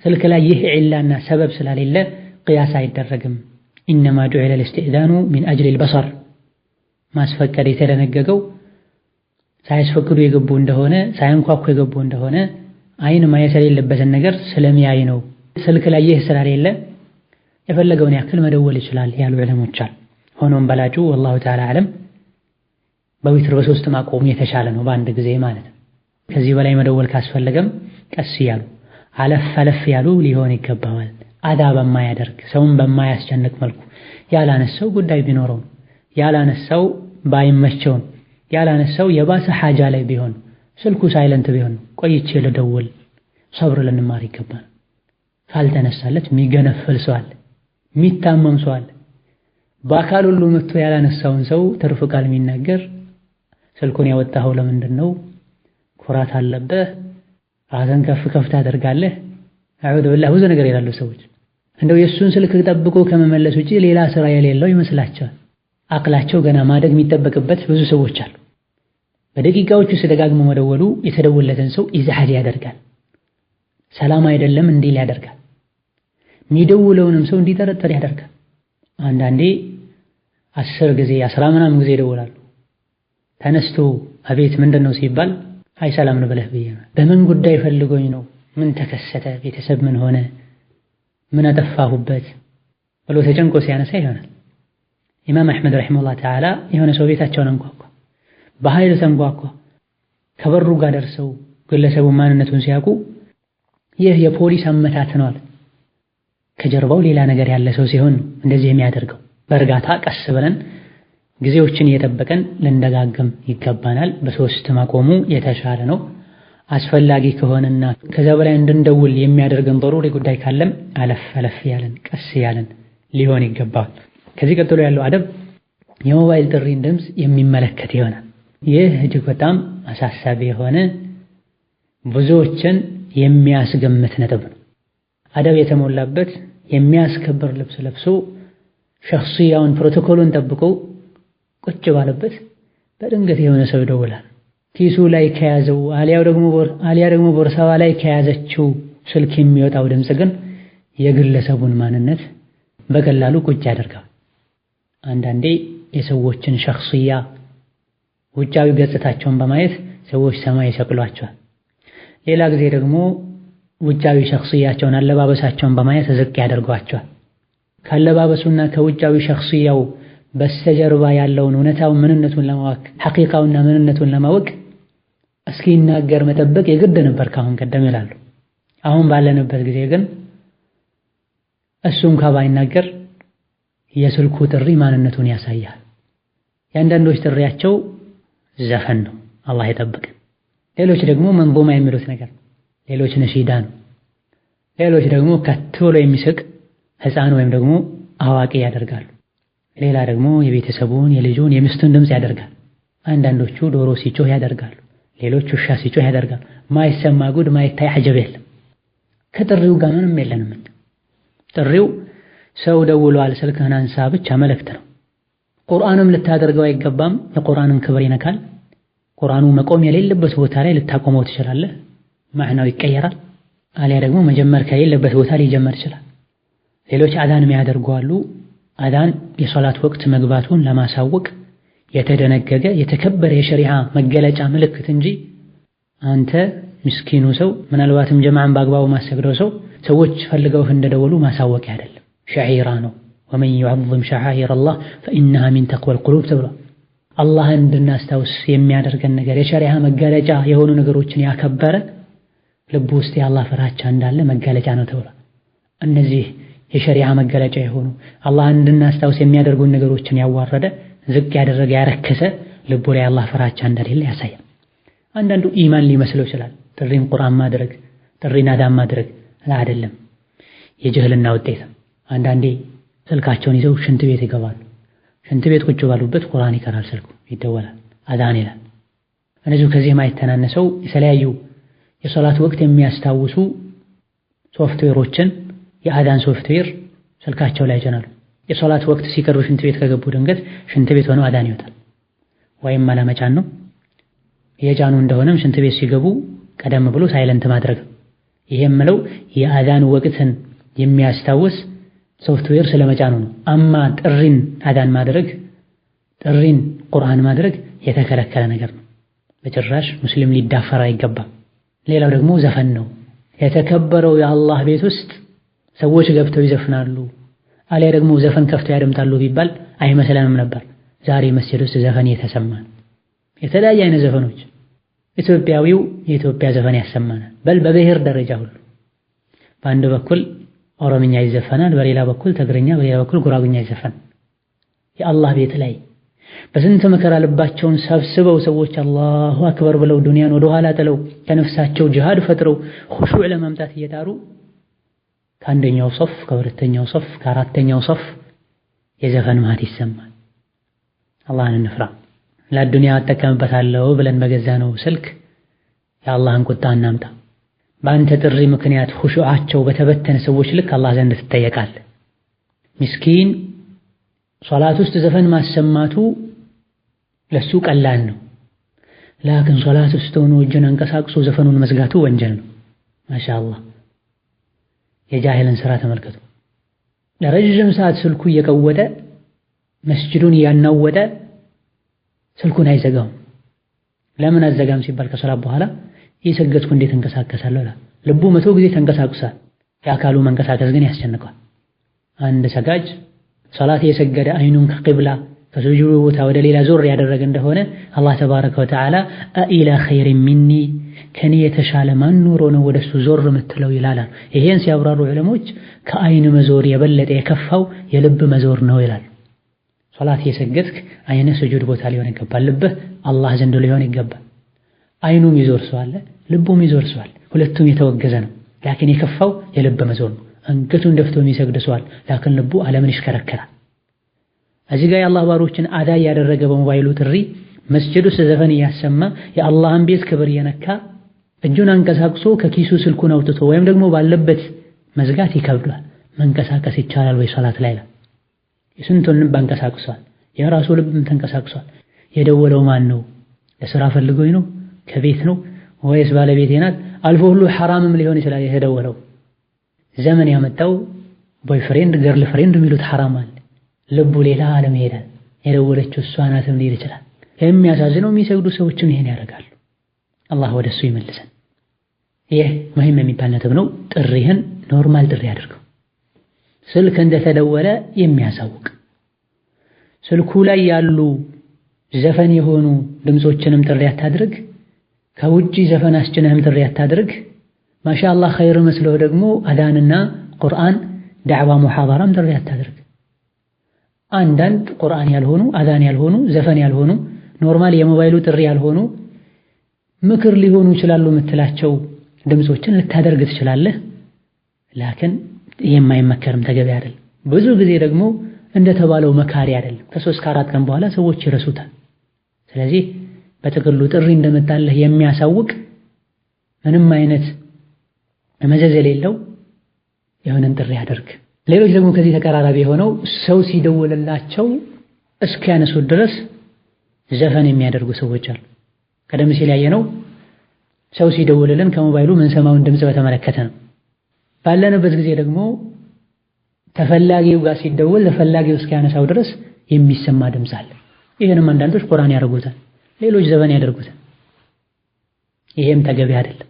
ስልክ ላይ ይህ ዒላና ሰበብ ስላሌለ ቅያስ አይደረግም። ኢነማ ጁዒለ ልእስቲእዛኑ ሚን አጅሊል በሰር፣ ማስፈቀድ የተደነገገው ሳያስፈቅዱ የገቡ እንደሆነ ሳያንኳኩ የገቡ እንደሆነ አይን ማየት የሌለበትን ነገር ስለሚያይ ነው። ስልክ ላይ ይህ ስላሌለ የፈለገውን ያክል መደወል ይችላል ያሉ ዑለሞች አሉ። ሆኖም በላጩ ወላሁ ተዓላ አዕለም በዊትር በሶስት ማቆሙ የተሻለ ነው፣ በአንድ ጊዜ ማለት ነው። ከዚህ በላይ መደወል ካስፈለገም ቀስ እያሉ አለፍ አለፍ ያሉ ሊሆን ይገባዋል። አዳ በማያደርግ ሰውን በማያስጨንቅ መልኩ ያላነሳው ጉዳይ ቢኖረው፣ ያላነሳው ባይመቸው፣ ያላነሳው የባሰ ሐጃ ላይ ቢሆን፣ ስልኩ ሳይለንት ቢሆን ቆይቼ ልደውል ሰብር ልንማር ይገባል። ካልተነሳለት የሚገነፍል ሰው አለ፣ የሚታመም ሰው አለ። በአካል ሁሉ መጥቶ ያላነሳውን ሰው ትርፍ ቃል የሚናገር ስልኩን ያወጣኸው ለምንድን ነው? ኩራት አለብህ፣ ራስን ከፍ ከፍ ታደርጋለህ፣ አዑዙ ቢላህ ብዙ ነገር ይላሉ ሰዎች። እንደው የእሱን ስልክ ጠብቆ ከመመለስ ውጪ ሌላ ስራ የሌለው ይመስላቸዋል። አቅላቸው ገና ማደግ የሚጠበቅበት ብዙ ሰዎች አሉ። በደቂቃዎች ውስጥ ደጋግሞ መደወሉ የተደወለትን ሰው ኢዝዓጅ ያደርጋል፣ ሰላም አይደለም እንዲል ያደርጋል፣ የሚደውለውንም ሰው እንዲጠረጠር ያደርጋል። አንዳንዴ 10 ጊዜ 10 ምናምን ጊዜ ይደውላሉ። ተነስቶ አቤት ምንድነው ሲባል አይ ሰላም ነው ብለህ ብዬ ነው። በምን ጉዳይ ፈልጎኝ ነው? ምን ተከሰተ? ቤተሰብ ምን ሆነ? ምን አጠፋሁበት ብሎ ተጨንቆ ሲያነሳ ይሆናል። ኢማም አሕመድ ረሒመሁላህ ተዓላ የሆነ ሰው ቤታቸውን አንኳኳ፣ በኃይል ተንኳኳ። ከበሩ ጋር ደርሰው ግለሰቡ ማንነቱን ሲያውቁ ይህ የፖሊስ አመታት ነው አለ። ከጀርባው ሌላ ነገር ያለ ሰው ሲሆን እንደዚህ የሚያደርገው። በእርጋታ ቀስ ብለን ጊዜዎችን እየጠበቀን ልንደጋግም ይገባናል። በሶስት ማቆሙ የተሻለ ነው። አስፈላጊ ከሆነና ከዛ በላይ እንድንደውል የሚያደርገን ضروري ጉዳይ ካለም አለፍ አለፍ ያለን ቀስ ያለን ሊሆን ይገባል። ከዚህ ቀጥሎ ያለው አደብ የሞባይል ጥሪን ድምፅ የሚመለከት ይሆናል። ይህ እጅግ በጣም አሳሳቢ የሆነ ብዙዎችን የሚያስገምት ነጥብ ነው። አደብ የተሞላበት የሚያስከብር ልብስ ለብሶ ሸኽሲያውን ፕሮቶኮሉን ጠብቆ ቁጭ ባለበት በድንገት የሆነ ሰው ይደውላል። ኪሱ ላይ ከያዘው አሊያ ደግሞ ቦርሳዋ ላይ ከያዘችው ስልክ የሚወጣው ድምፅ ግን የግለሰቡን ማንነት በቀላሉ ቁጭ ያደርጋል። አንዳንዴ የሰዎችን ሸኽሲያ ውጫዊ ገጽታቸውን በማየት ሰዎች ሰማይ ይሰቅሏቸዋል። ሌላ ጊዜ ደግሞ ውጫዊ ሸኽሲያቸውን አለባበሳቸውን በማየት ዝቅ ያደርጓቸዋል። ካለባበሱና ከውጫዊ ሸኽሲያው በስተጀርባ ያለውን እውነታውን ምንነቱን ለማወቅ ሐቂቃውና ምንነቱን ለማወቅ እስኪናገር መጠበቅ የግድ ነበር ካሁን ቀደም ይላሉ። አሁን ባለንበት ጊዜ ግን እሱም ባይናገር የስልኩ ጥሪ ማንነቱን ያሳያል። የአንዳንዶች ጥሪያቸው ዘፈን ነው፣ አላህ ይጠብቀን። ሌሎች ደግሞ መንዙማ የሚሉት ነገር፣ ሌሎች ነሺዳ ነው፣ ሌሎች ደግሞ ከት ብሎ የሚስቅ ሕፃን ወይም ደግሞ አዋቂ ያደርጋሉ። ሌላ ደግሞ የቤተሰቡን የልጁን የሚስቱን ድምፅ ያደርጋል። አንዳንዶቹ ዶሮ ሲጮህ ያደርጋሉ፣ ሌሎች ውሻ ሲጮህ ያደርጋሉ። ማይሰማ ጉድ ማይታይ ዐጀብ የለም። ከጥሪው ጋር ምንም የለንም። ጥሪው ሰው ደውሏል ስልክህን አንሳ ብቻ መልእክት ነው። ቁርአንም ልታደርገው አይገባም፣ የቁርአንን ክብር ይነካል። ቁርአኑ መቆም የሌለበት ቦታ ላይ ልታቆመው ትችላለህ፣ ማዕናው ይቀየራል። አሊያ ደግሞ መጀመር ከሌለበት ቦታ ሊጀመር ይችላል። ሌሎች አዛን የሚያደርጉ አሉ። አዛን የሶላት ወቅት መግባቱን ለማሳወቅ የተደነገገ የተከበረ የሸሪዓ መገለጫ ምልክት እንጂ አንተ ምስኪኑ ሰው ምናልባትም ጀማዓን በአግባቡ ማሰግደው ሰው ሰዎች ፈልገውህ እንደደወሉ ማሳወቂያ አይደለም፣ ሸዒራ ነው። ወመን ዩዐዚም ሸዓኢረ አላህ ፈኢነሃ ሚን ተቅወል ቁሉብ ተብሏል። አላህን እንድናስታውስ የሚያደርገን ነገር የሸሪዓ መገለጫ የሆኑ ነገሮችን ያከበረ ልቡ ውስጥ የአላህ ፍራቻ እንዳለ መገለጫ ነው ተብሏል። እነዚህ የሸሪዓ መገለጫ የሆኑ አላህን እንድናስታውስ የሚያደርጉን ነገሮችን ያዋረደ ዝቅ ያደረገ ያረከሰ ልቡ ላይ አላህ ፍራቻ እንደሌለ ያሳያል። አንዳንዱ ኢማን ሊመስለው ይችላል። ጥሪን ቁርአን ማድረግ፣ ጥሪን አዳን ማድረግ አይደለም፣ የጅህልና ውጤት። አንዳንዴ ስልካቸውን ይዘው ሽንት ቤት ይገባሉ። ሽንት ቤት ቁጭ ባሉበት ቁርአን ይቀራል፣ ስልኩ ይደወላል፣ አዳን ይላል። እነዚሁ ከዚህ የማይተናነሰው የተለያዩ የሶላት ወቅት የሚያስታውሱ ሶፍትዌሮችን የአዳን ሶፍትዌር ስልካቸው ላይ ጭናሉ። የሶላት ወቅት ሲቀርቡ ሽንት ቤት ከገቡ ድንገት ሽንት ቤት ሆነው አዳን ይወጣል። ወይም አለመጫን ነው። የጫኑ እንደሆነም ሽንት ቤት ሲገቡ ቀደም ብሎ ሳይለንት ማድረግ። ይሄም ምለው የአዳን ወቅትን የሚያስታውስ ሶፍትዌር ስለመጫኑ ነው። አማ ጥሪን አዳን ማድረግ፣ ጥሪን ቁርአን ማድረግ የተከለከለ ነገር ነው። በጭራሽ ሙስሊም ሊዳፈር አይገባም። ሌላው ደግሞ ዘፈን ነው። የተከበረው የአላህ ቤት ውስጥ ሰዎች ገብተው ይዘፍናሉ፣ አሊያ ደግሞ ዘፈን ከፍተው ያደምጣሉ ቢባል አይመስለንም ነበር። ዛሬ መስጂድ ውስጥ ዘፈን እየተሰማ ነው። የተለያየ አይነት ዘፈኖች። ኢትዮጵያዊው የኢትዮጵያ ዘፈን ያሰማናል። በል በብሔር ደረጃ ሁሉ በአንድ በኩል ኦሮምኛ ይዘፈናል፣ በሌላ በኩል ትግርኛ፣ በሌላ በኩል ጉራጉኛ ይዘፈናል። የአላህ ቤት ላይ በስንት መከራ ልባቸውን ሰብስበው ሰዎች አላሁ አክበር ብለው ዱንያን ወደ ኋላ ጥለው ከነፍሳቸው ጂሃድ ፈጥረው ኹሹዕ ለማምጣት እየጣሩ ከአንደኛው ሶፍ ከሁለተኛው ሶፍ ከአራተኛው ሶፍ የዘፈን ማት ይሰማል። አላህን እንፍራ። ለዱንያ አጠቀምበታለሁ ብለን በገዛነው ስልክ የአላህን ቁጣ እናምጣ። በአንተ ጥሪ ምክንያት ኹሹዓቸው በተበተነ ሰዎች ልክ አላህ ዘንድ ትጠየቃለህ። ምስኪን ሶላት ውስጥ ዘፈን ማሰማቱ ለሱ ቀላል ነው። ላኪን ሶላት ውስጥ ሆኖ እጅን አንቀሳቅሶ ዘፈኑን መዝጋቱ ወንጀል ነው። ማሻአላህ የጃሂልን ስራ ተመልከቱ። ለረጅም ሰዓት ስልኩ እየቀወጠ መስጂዱን እያናወጠ ስልኩን አይዘጋውም። ለምን አዘጋም ሲባል ከሶላት በኋላ እየሰገድኩ እንዴት እንቀሳቀሳለሁ ይላል። ልቡ 100 ጊዜ ተንቀሳቅሷል። የአካሉ መንቀሳቀስ ግን ያስጨንቀዋል። አንድ ሰጋጅ ሶላት የሰገደ አይኑን ከቂብላ ከሱጁዱ ቦታ ወደ ሌላ ዞር ያደረገ እንደሆነ አላህ ተባረከ ወተዓላ አኢላ ኸይሪን ሚኒ ከኔ የተሻለ ማን ኖሮ ነው ወደሱ ዞር የምትለው ይላል። ይሄን ሲያብራሩ ዑለሞች ከአይን መዞር የበለጠ የከፋው የልብ መዞር ነው ይላል። ሶላት የሰገድክ አይነ ስጁድ ቦታ ሊሆን ይገባል፣ ልብህ አላህ ዘንድ ሊሆን ይገባል። አይኑም ይዞር ሰው አለ፣ ልቡም ይዞር ሰው አለ። ሁለቱም የተወገዘ ነው። ላኪን የከፋው የልብ መዞር ነው። አንገቱን ደፍቶ የሚሰግድ ሰው አለ፣ ላኪን ልቡ ዓለምን ይሽከረከራል። እዚህ ጋር የአላህ ባሮችን አዳ ያደረገ በሞባይሉ ጥሪ መስጂድ ውስጥ ዘፈን እያሰማ የአላህን ቤት ክብር እየነካ እጁን አንቀሳቅሶ ከኪሱ ስልኩን አውጥቶ ወይም ደግሞ ባለበት መዝጋት ይከብዳል። መንቀሳቀስ ይቻላል ወይ ሶላት ላይ? የስንቱን ልብ አንቀሳቅሷል። የራሱ ልብም ተንቀሳቅሷል። የደወለው ማን ነው? ለስራ ፈልጎኝ ነው? ከቤት ነው ወይስ ባለቤቴ ናት? አልፎ ሁሉ ሐራምም ሊሆን ይችላል የተደወለው። ዘመን ያመጣው ቦይፍሬንድ ገርል ፍሬንድ የሚሉት ሐራም አለ። ልቡ ሌላ ዓለም ይሄዳል። የደወለችው እሷ ናትም ሊል ይችላል። የሚያሳዝነው የሚሰግዱ ሰዎችም ይሄን ያደርጋሉ። አላህ ወደሱ ይመልሰን። ይህ ሙሂም የሚባል ነጥብ ነው። ጥሪህን ኖርማል ጥሪ አድርገው። ስልክ እንደተደወለ የሚያሳውቅ ስልኩ ላይ ያሉ ዘፈን የሆኑ ድምጾችንም ጥሪ አታድርግ። ከውጪ ዘፈን አስጭነህም ጥሪ አታድርግ። ማሻአላህ ኸይር መስሎ ደግሞ አዳንና ቁርአን ዳዕዋ ሙሐደራም ጥሪ አታድርግ። አንዳንድ ቁርአን ያልሆኑ አዛን ያልሆኑ ዘፈን ያልሆኑ ኖርማል የሞባይሉ ጥሪ ያልሆኑ ምክር ሊሆኑ ይችላሉ የምትላቸው ድምጾችን ልታደርግ ትችላለህ። ላኪን የማይመከርም ተገቢ አይደለም። ብዙ ጊዜ ደግሞ እንደተባለው መካሪ አይደለም። ከ3 ከ4 ቀን በኋላ ሰዎች ይረሱታል። ስለዚህ በጥቅሉ ጥሪ እንደመጣልህ የሚያሳውቅ ምንም አይነት መዘዝ የሌለው የሆነን ጥሪ አድርግ። ሌሎች ደግሞ ከዚህ ተቀራራቢ የሆነው ሰው ሲደውልላቸው እስኪያነሱት ድረስ ዘፈን የሚያደርጉ ሰዎች አሉ። ቀደም ሲል ያየነው ሰው ሲደውልልን ከሞባይሉ ምንሰማውን ድምጽ በተመለከተ ነው። ባለንበት ጊዜ ደግሞ ተፈላጊው ጋር ሲደውል ተፈላጊው እስኪያነሳው ድረስ የሚሰማ ድምጽ አለ። ይሄንም አንዳንዶች ቁርአን ያደርጉታል፣ ሌሎች ዘፈን ያደርጉታል። ይሄም ተገቢ አይደለም።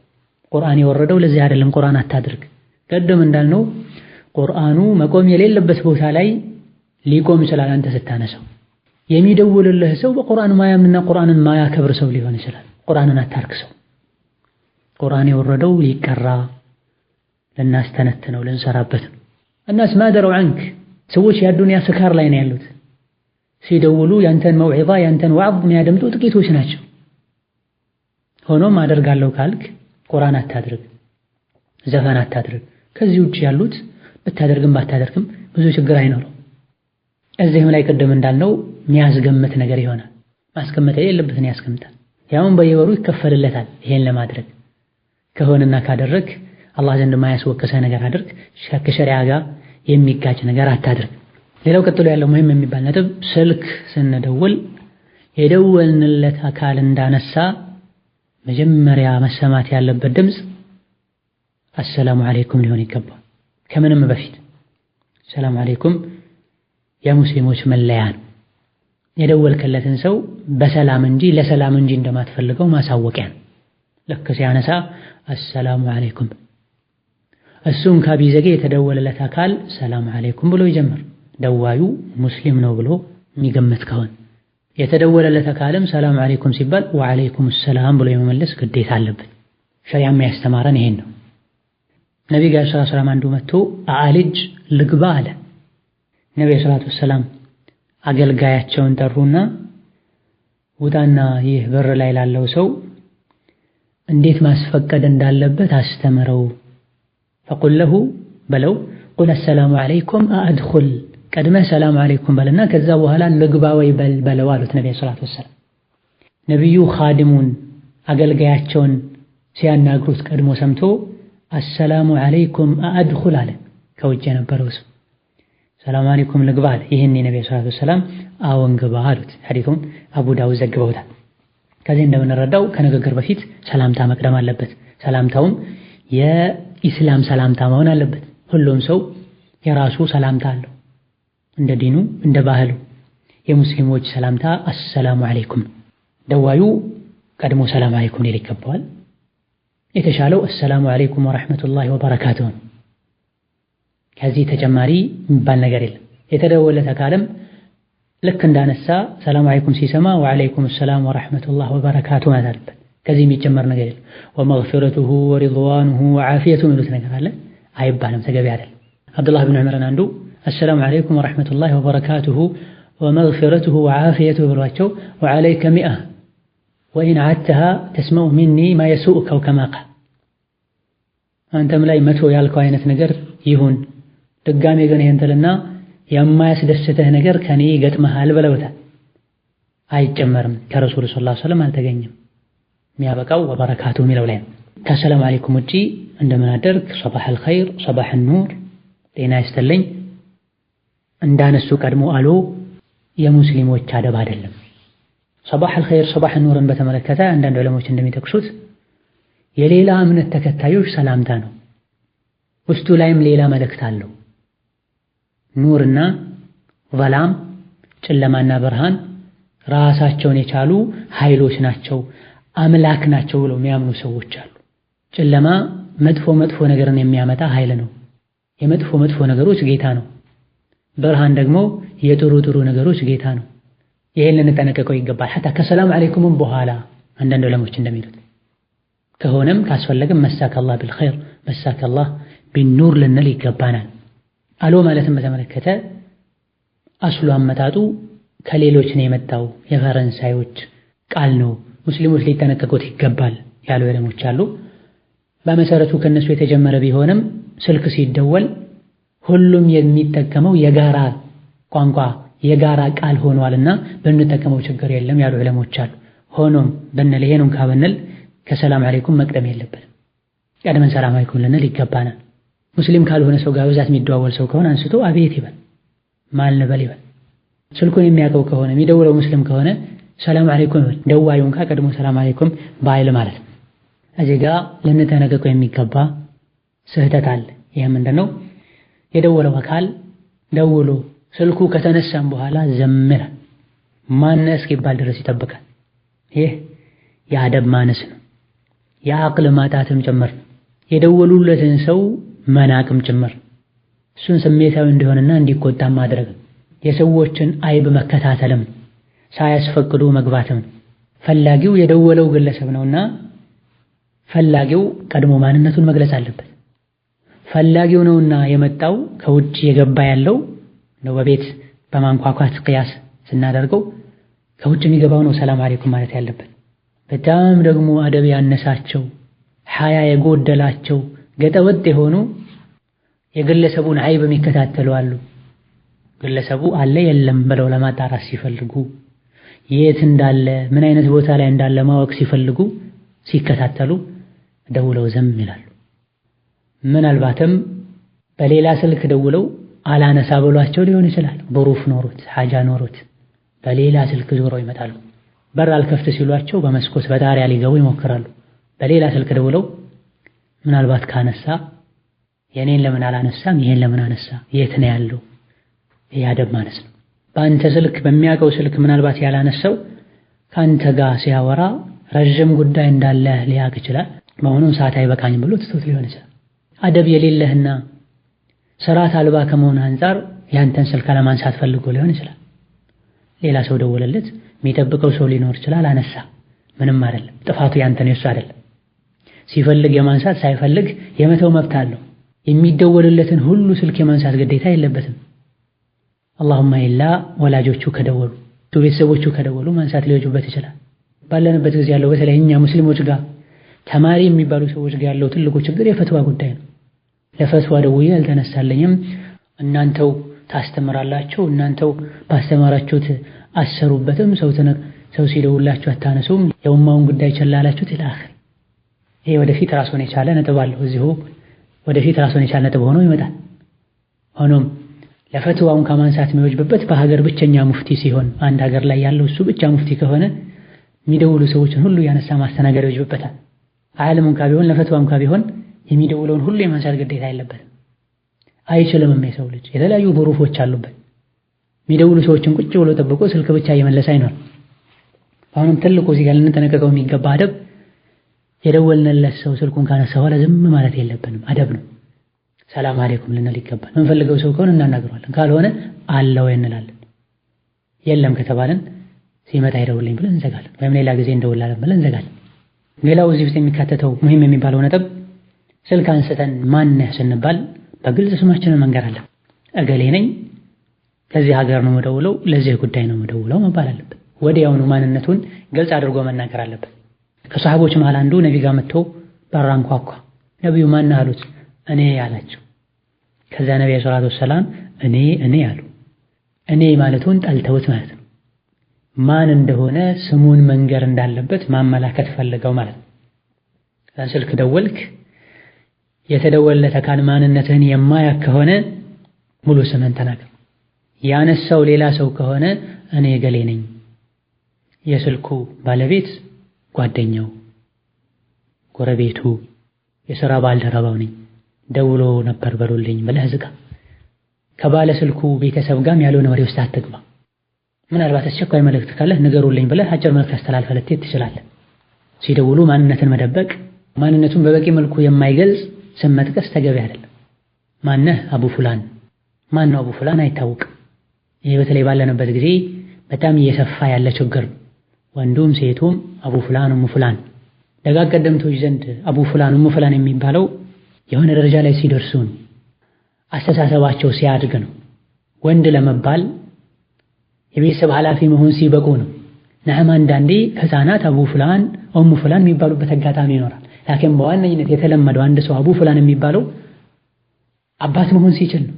ቁርአን የወረደው ለዚህ አይደለም። ቁርአን አታድርግ። ቀደም እንዳልነው ቁርአኑ መቆም የሌለበት ቦታ ላይ ሊቆም ይችላል። አንተ ስታነሳው የሚደውልልህ ሰው በቁርአን ማያምንና ቁርአንን ማያከብር ሰው ሊሆን ይችላል። ቁርአንን አታርክሰው። ቁርአን የወረደው ሊቀራ ልናስተነትነው ልንሰራበት ነው። الناس ما دروا عنك ሰዎች የዱንያ ስካር ላይ ነው ያሉት። ሲደውሉ ያንተን መውዒዛ ያንተን ወዕዝ የሚያደምጡ ጥቂቶች ናቸው። ሆኖም አደርጋለሁ ካልክ ቁርአን አታድርግ፣ ዘፈን አታድርግ። ከዚህ ውጭ ያሉት ብታደርግም ባታደርግም ብዙ ችግር አይኖረው። እዚህም ላይ ቅድም እንዳልነው የሚያስገምት ነገር ይሆናል። ማስቀመጥ የሌለበትን ያስቀምጣል። ያውም በየወሩ ይከፈልለታል። ይሄን ለማድረግ ከሆነና ካደረግ አላህ ዘንድ የማያስወቅሰ ነገር አድርግ። ከሸሪዓ ጋር የሚጋጭ ነገር አታድርግ። ሌላው ቀጥሎ ያለው ሙሂም የሚባል ነጥብ ስልክ ስንደውል የደወልንለት አካል እንዳነሳ መጀመሪያ መሰማት ያለበት ድምጽ አሰላሙ አለይኩም ሊሆን ይገባል። ከምንም በፊት ሰላም አለይኩም የሙስሊሞች መለያ ነው። የደወልከለትን ሰው በሰላም እንጂ ለሰላም እንጂ እንደማትፈልገው ማሳወቂያ ነው። ልክ ሲያነሳ አሰላሙ አለይኩም እሱም ካቢዘገ የተደወለለት አካል ሰላም አለይኩም ብሎ ይጀምር። ደዋዩ ሙስሊም ነው ብሎ የሚገመት ከሆነ የተደወለለት አካልም ሰላም አለይኩም ሲባል ወአለይኩም ሰላም ብሎ የመመለስ ግዴታ አለበት። ሸሪዓም ያስተማረን ይሄን ነው። ነብዩ ሰለላሁ ዐለይሂ ወሰለም አንዱ መጥቶ አልጅ ልግባ አለ። ነብዩ ሰለላሁ ዐለይሂ ወሰለም አገልጋያቸውን ጠሩና ውጣና ይህ በር ላይ ላለው ሰው እንዴት ማስፈቀድ እንዳለበት አስተምረው። فقل له በለው قل السلام عليكم أدخل ቀድመህ ሰላም አለይኩም በልና ከዛ በኋላ ልግባ ወይ በለው አሉት ነብዩ ሰለላሁ ዐለይሂ ወሰለም። ነብዩ ኻዲሙን አገልጋያቸውን ሲያናግሩት ቀድሞ ሰምቶ አሰላሙ አለይኩም አድኹል አለ። ከውጭ የነበረው ሰው ሰላም አለይኩም ልግባ አለ። ይሄን ነብዩ ሰለላሁ ዐለይሂ ወሰለም አዎን ግባ አሉት። ሐዲሱን አቡ ዳውድ ዘግበውታል። ከዚህ እንደምንረዳው ከንግግር በፊት ሰላምታ መቅደም አለበት። ሰላምታውም የኢስላም ሰላምታ መሆን አለበት። ሁሉም ሰው የራሱ ሰላምታ አለው እንደ ዲኑ እንደ ባህሉ። የሙስሊሞች ሰላምታ አሰላሙ አለይኩም። ደዋዩ ቀድሞ ሰላም አለይኩም ሊል ይገባዋል። የተሻለው አሰላሙ አለይኩም ወራህመቱላሂ ወበረካቱሁ። ከዚህ ተጨማሪ የሚባል ነገር የለም። የተደወለለት አካልም ልክ እንዳነሳ ሰላም አለይኩም ሲሰማ ወአለይኩም ሰላም ወራህመቱላሂ ወበረካቱሁ ማለት አለበት። ከዚህ የሚጨመር ነገር የለም። ወመግፊረቱሁ ወሪድዋኑሁ ወዓፊየቱሁ የሚሉት ነገር አለ አይባልም፣ ተገቢ አይደለም። አብዱላህ ብን ዑመር አንዱ አሰላሙ አለይኩም ወራህመቱላሂ ወበረካቱሁ ወመግፊረቱሁ ወዓፊየቱሁ ብሏቸው ወአለይከ ሚአ ወኢን ዓድተሃ ተስመዑ ሚኒ ማ የሱኡከ ከማ ቃል። አንተም ላይ 100 ያልከው አይነት ነገር ይሁን፣ ድጋሜ ግን ይሄን ትልና የማያስደስትህ ነገር ከኔ ይገጥመሃል ብለውታል። አይጨመርም። ከረሱል ሰለላሁ ዐለይሂ ወሰለም አልተገኘም። የሚያበቃው ወበረካቱሁ የሚለው ላይ ነው። ከሰላም አለይኩም ውጪ እንደምን አደርክ፣ ሶባህ አልኸይር፣ ሶባህ ኑር፣ ጤና ይስጥልኝ እንዳነሱ ቀድሞ አሉ የሙስሊሞች አደብ አይደለም። ሶባህ አልኸይር፣ ሶባህ ኑርን በተመለከተ አንዳንድ ዑለሞች እንደሚጠቅሱት የሌላ እምነት ተከታዮች ሰላምታ ነው። ውስጡ ላይም ሌላ መልእክት አለው። ኑርና ظላም ጨለማና ብርሃን ራሳቸውን የቻሉ ኃይሎች ናቸው፣ አምላክ ናቸው ብለው የሚያምኑ ሰዎች አሉ። ጨለማ መጥፎ ነገርን የሚያመጣ ኃይል ነው። የመጥፎ ነገሮች ጌታ ነው። ብርሃን ደግሞ የጥሩ ነገሮች ጌታ ነው። ይሄን ልንጠነቀቀው ይገባል። ሐታ ከሰላም አለይኩም በኋላ አንዳንድ ዑለሞች እንደሚሉት ከሆነም ካስፈለገም መሳከላህ ቢልኸይር መሳከላህ ቢኑር ልንል ይገባናል። አሎ ማለትን በተመለከተ አስሉ አመጣጡ ከሌሎች ነው የመጣው የፈረንሳዮች ቃል ነው ሙስሊሞች ሊጠነቀቁት ይገባል ያሉ ዕለሞች አሉ። በመሰረቱ ከነሱ የተጀመረ ቢሆንም ስልክ ሲደወል ሁሉም የሚጠቀመው የጋራ ቋንቋ የጋራ ቃል ሆኗልና ብንጠቀመው ችግር የለም ያሉ ዕለሞች አሉ። ሆኖም ብንል ይሄንን ካብንል ከሰላም አለይኩም መቅደም የለበትም። ቀድመን ሰላም አለይኩም ልንል ይገባናል። ሙስሊም ካልሆነ ሰው ጋር በዛት የሚደዋወል ሰው ከሆነ አንስቶ አቤት ይበል ማልነበል ይበል። ስልኩን የሚያውቀው ከሆነ የሚደውለው ሙስሊም ከሆነ ሰላም አለይኩም ይበል። ደዋዩን ቀድሞ ሰላም አለይኩም ባይል ማለት ነው። እዚህ ጋር ልንጠነቀቀው የሚገባ ስህተት አለ። ይሄ ምንድነው? የደወለው አካል ደውሎ ስልኩ ከተነሳም በኋላ ዘምረ ማነህ እስኪባል ድረስ ይጠብቃል። ይህ የአደብ ማነስ ነው፣ የአቅል ማጣትም ጭምር ነው፣ የደወሉለትን ሰው መናቅም ጭምር። እሱን ስሜታዊ እንዲሆንና እንዲቆጣ ማድረግ፣ የሰዎችን አይብ መከታተልም፣ ሳያስፈቅዱ መግባትም። ፈላጊው የደወለው ግለሰብ ነውና ፈላጊው ቀድሞ ማንነቱን መግለጽ አለበት። ፈላጊው ነውና የመጣው ከውጭ የገባ ያለው ነው። በቤት በማንኳኳት ቅያስ ስናደርገው ከውጭ የሚገባው ነው ሰላም አለይኩም ማለት ያለበት። በጣም ደግሞ አደብ ያነሳቸው ሐያ የጎደላቸው ገጠወጥ የሆኑ የግለሰቡን አይብ የሚከታተሉ አሉ። ግለሰቡ አለ የለም ብለው ለማጣራት ሲፈልጉ የት እንዳለ ምን አይነት ቦታ ላይ እንዳለ ማወቅ ሲፈልጉ ሲከታተሉ ደውለው ዘም ይላሉ። ምናልባትም በሌላ ስልክ ደውለው አላነሳ ብሏቸው ሊሆን ይችላል። በሩፍ ኖሮት ሐጃ ኖሮት በሌላ ስልክ ዞረው ይመጣሉ። በር አልከፍት ሲሏቸው በመስኮት በጣሪያ ሊገቡ ይሞክራሉ። በሌላ ስልክ ደውለው ምናልባት ካነሳ የኔን ለምን አላነሳም ይሄን ለምን አነሳ የት ነው ያለው? ያደብ ማነስ ነው። በአንተ ስልክ በሚያውቀው ስልክ ምናልባት ያላነሳው ካንተ ጋር ሲያወራ ረጅም ጉዳይ እንዳለ ሊያውቅ ይችላል። በሆነም ሰዓት አይበቃኝም ብሎ ትቶት ሊሆን ይችላል። አደብ የሌለህና ስርዓት አልባ ከመሆን አንፃር ያንተን ስልክ ለማንሳት ፈልጎ ሊሆን ይችላል። ሌላ ሰው ደወለለት፣ የሚጠብቀው ሰው ሊኖር ይችላል። አነሳ፣ ምንም አይደለም። ጥፋቱ ያንተ ነው፣ የሱ አይደለም። ሲፈልግ የማንሳት ሳይፈልግ የመተው መብት አለው። የሚደወልለትን ሁሉ ስልክ የማንሳት ግዴታ የለበትም። አላሁማ ኢላ ወላጆቹ ከደወሉ ቤተሰቦቹ ከደወሉ ማንሳት ሊወጁበት ይችላል። ባለንበት ጊዜ ያለው በተለይ እኛ ሙስሊሞች ጋር ተማሪ የሚባሉ ሰዎች ጋር ያለው ትልቁ ችግር የፈትዋ ጉዳይ ነው። ለፈትዋ ደውዬ አልተነሳለኝም፣ እናንተው ታስተምራላችሁ፣ እናንተው ባስተማራችሁት አሰሩበትም፣ ሰው ሲደውላችሁ አታነሱም፣ የኡማውን ጉዳይ ቸላላችሁት ይላል። ይሄ ወደፊት ራሱን የቻለ ነጥብ አለው። እዚሁ ወደፊት ራሱን የቻለ ነጥብ ሆኖ ይመጣል። ሆኖም ለፈትዋውን ከማንሳት የሚወጅብበት በሀገር ብቸኛ ሙፍቲ ሲሆን አንድ ሀገር ላይ ያለው እሱ ብቻ ሙፍቲ ከሆነ የሚደውሉ ሰዎችን ሁሉ ያነሳ ማስተናገድ ይወጅብበታል። ዓለሙን ቢሆን ለፈትዋም ቢሆን የሚደውለውን ሁሉ የማንሳት ግዴታ የለበትም። አይችልምም። የሰው ልጅ የተለያዩ ظروፎች አሉበት። የሚደውሉ ሰዎችን ቁጭ ብሎ ጠብቆ ስልክ ብቻ እየመለሰ አይኖር። አሁንም ትልቁ እዚህ ጋር ልንጠነቀቀው የሚገባ አደብ የደወልንለት ሰው ስልኩን ካነሳ በኋላ ዝም ማለት የለብንም። አደብ ነው። ሰላም አለይኩም ልንል ይገባል። የምንፈልገው ሰው ከሆነ እናናግረዋለን፣ ካልሆነ አለው እንላለን። የለም ከተባለን ሲመጣ ይደውልልኝ ብለን እንዘጋለን፣ ወይም ሌላ ጊዜ እንደውላለን ብለን እንዘጋለን። ሌላው እዚህ ውስጥ የሚካተተው ሙሂም የሚባለው ነጥብ ስልክ አንስተን ማን ነህ ስንባል በግልጽ ስማችንን መንገር አለ። እገሌ ነኝ፣ ከዚህ ሀገር ነው የምደውለው፣ ለዚህ ጉዳይ ነው የምደውለው መባል አለበት። ወዲያውኑ ማንነቱን ግልጽ አድርጎ መናገር አለበት። ከሰሃቦች መሃል አንዱ ነቢ ጋር መጥቶ በር አንኳኳ። ነቢዩ ማን አሉት? እኔ አላቸው። ከዛ ነቢ ሰለላሁ ዐለይሂ ወሰለም እኔ አሉ። እኔ ማለቱን ጠልተውት ማለት ነው። ማን እንደሆነ ስሙን መንገር እንዳለበት ማመላከት ፈልገው ማለት ነው። ስልክ ደወልክ፣ የተደወለለት አካል ማንነትህን የማያውቅ ከሆነ ሙሉ ስምን ተናገር። ያነሳው ሌላ ሰው ከሆነ እኔ ገሌ ነኝ፣ የስልኩ ባለቤት ጓደኛው፣ ጎረቤቱ፣ የሥራ ባልደረባው ነኝ፣ ደውሎ ነበር በሉልኝ ብለህ ዝጋ። ከባለ ስልኩ ቤተሰብ ጋርም ያልሆነ ወሬ ውስጥ አትግባ። ምናልባት አስቸኳይ መልእክት ካለህ ንገሩልኝ ብለህ አጭር መልእክት አስተላልፈህ ልትሄድ ትችላለህ። ሲደውሉ ማንነትን መደበቅ፣ ማንነቱን በበቂ መልኩ የማይገልጽ ስም መጥቀስ ተገቢ አይደለም። ማነህ? አቡ ፉላን። ማን ነው አቡ ፉላን? አይታወቅም። ይሄ በተለይ ባለንበት ጊዜ በጣም እየሰፋ ያለ ችግር። ወንዱም ሴቱም አቡ ፉላን ኡሙ ፉላን። ደጋግ ቀደምቶች ዘንድ አቡ ፉላን ኡሙ ፉላን የሚባለው የሆነ ደረጃ ላይ ሲደርሱን አስተሳሰባቸው ሲያድግ ነው። ወንድ ለመባል የቤተሰብ ኃላፊ መሆን ሲበቁ ነው። ነዓም አንዳንዴ ህፃናት አቡ ፍላን ኡሙ ፍላን የሚባሉበት አጋጣሚ ይኖራል። ላኪን በዋነኝነት የተለመደው አንድ ሰው አቡ ፍላን የሚባለው አባት መሆን ሲችል ነው፣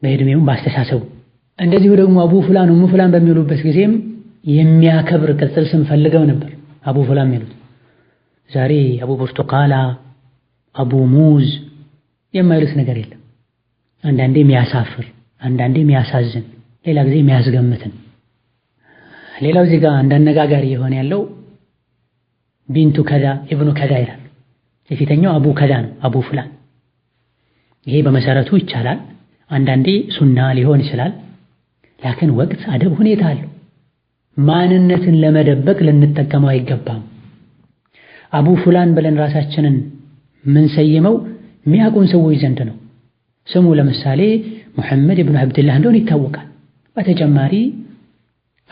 በእድሜውም በአስተሳሰቡ። እንደዚሁ ደግሞ አቡ ፍላን ኡሙ ፍላን በሚሉበት ጊዜም የሚያከብር ቅጽል ስም ፈልገው ነበር አቡ ፍላን የሚሉት። ዛሬ አቡ ብርቱቃላ፣ አቡ ሙዝ የማይሉት ነገር የለም። አንዳንዴ የሚያሳፍር፣ አንዳንዴ የሚያሳዝን፣ ሌላ ጊዜ የሚያስገምትን። ሌላው እዚህ ጋር እንዳነጋጋሪ የሆነ ያለው ቢንቱ ከዳ ኢብኑ ከዳ ይላል። የፊተኛው አቡ ከዳ ነው፣ አቡ ፍላን። ይሄ በመሰረቱ ይቻላል፣ አንዳንዴ ሱና ሊሆን ይችላል። ላኪን ወቅት፣ አደብ፣ ሁኔታ አለው። ማንነትን ለመደበቅ ልንጠቀመው አይገባም። አቡ ፍላን ብለን ራሳችንን ምን ሰየመው የሚያውቁን ሰዎች ዘንድ ነው። ስሙ ለምሳሌ ሙሐመድ ኢብኑ አብድላህ እንደሆነ ይታወቃል። በተጨማሪ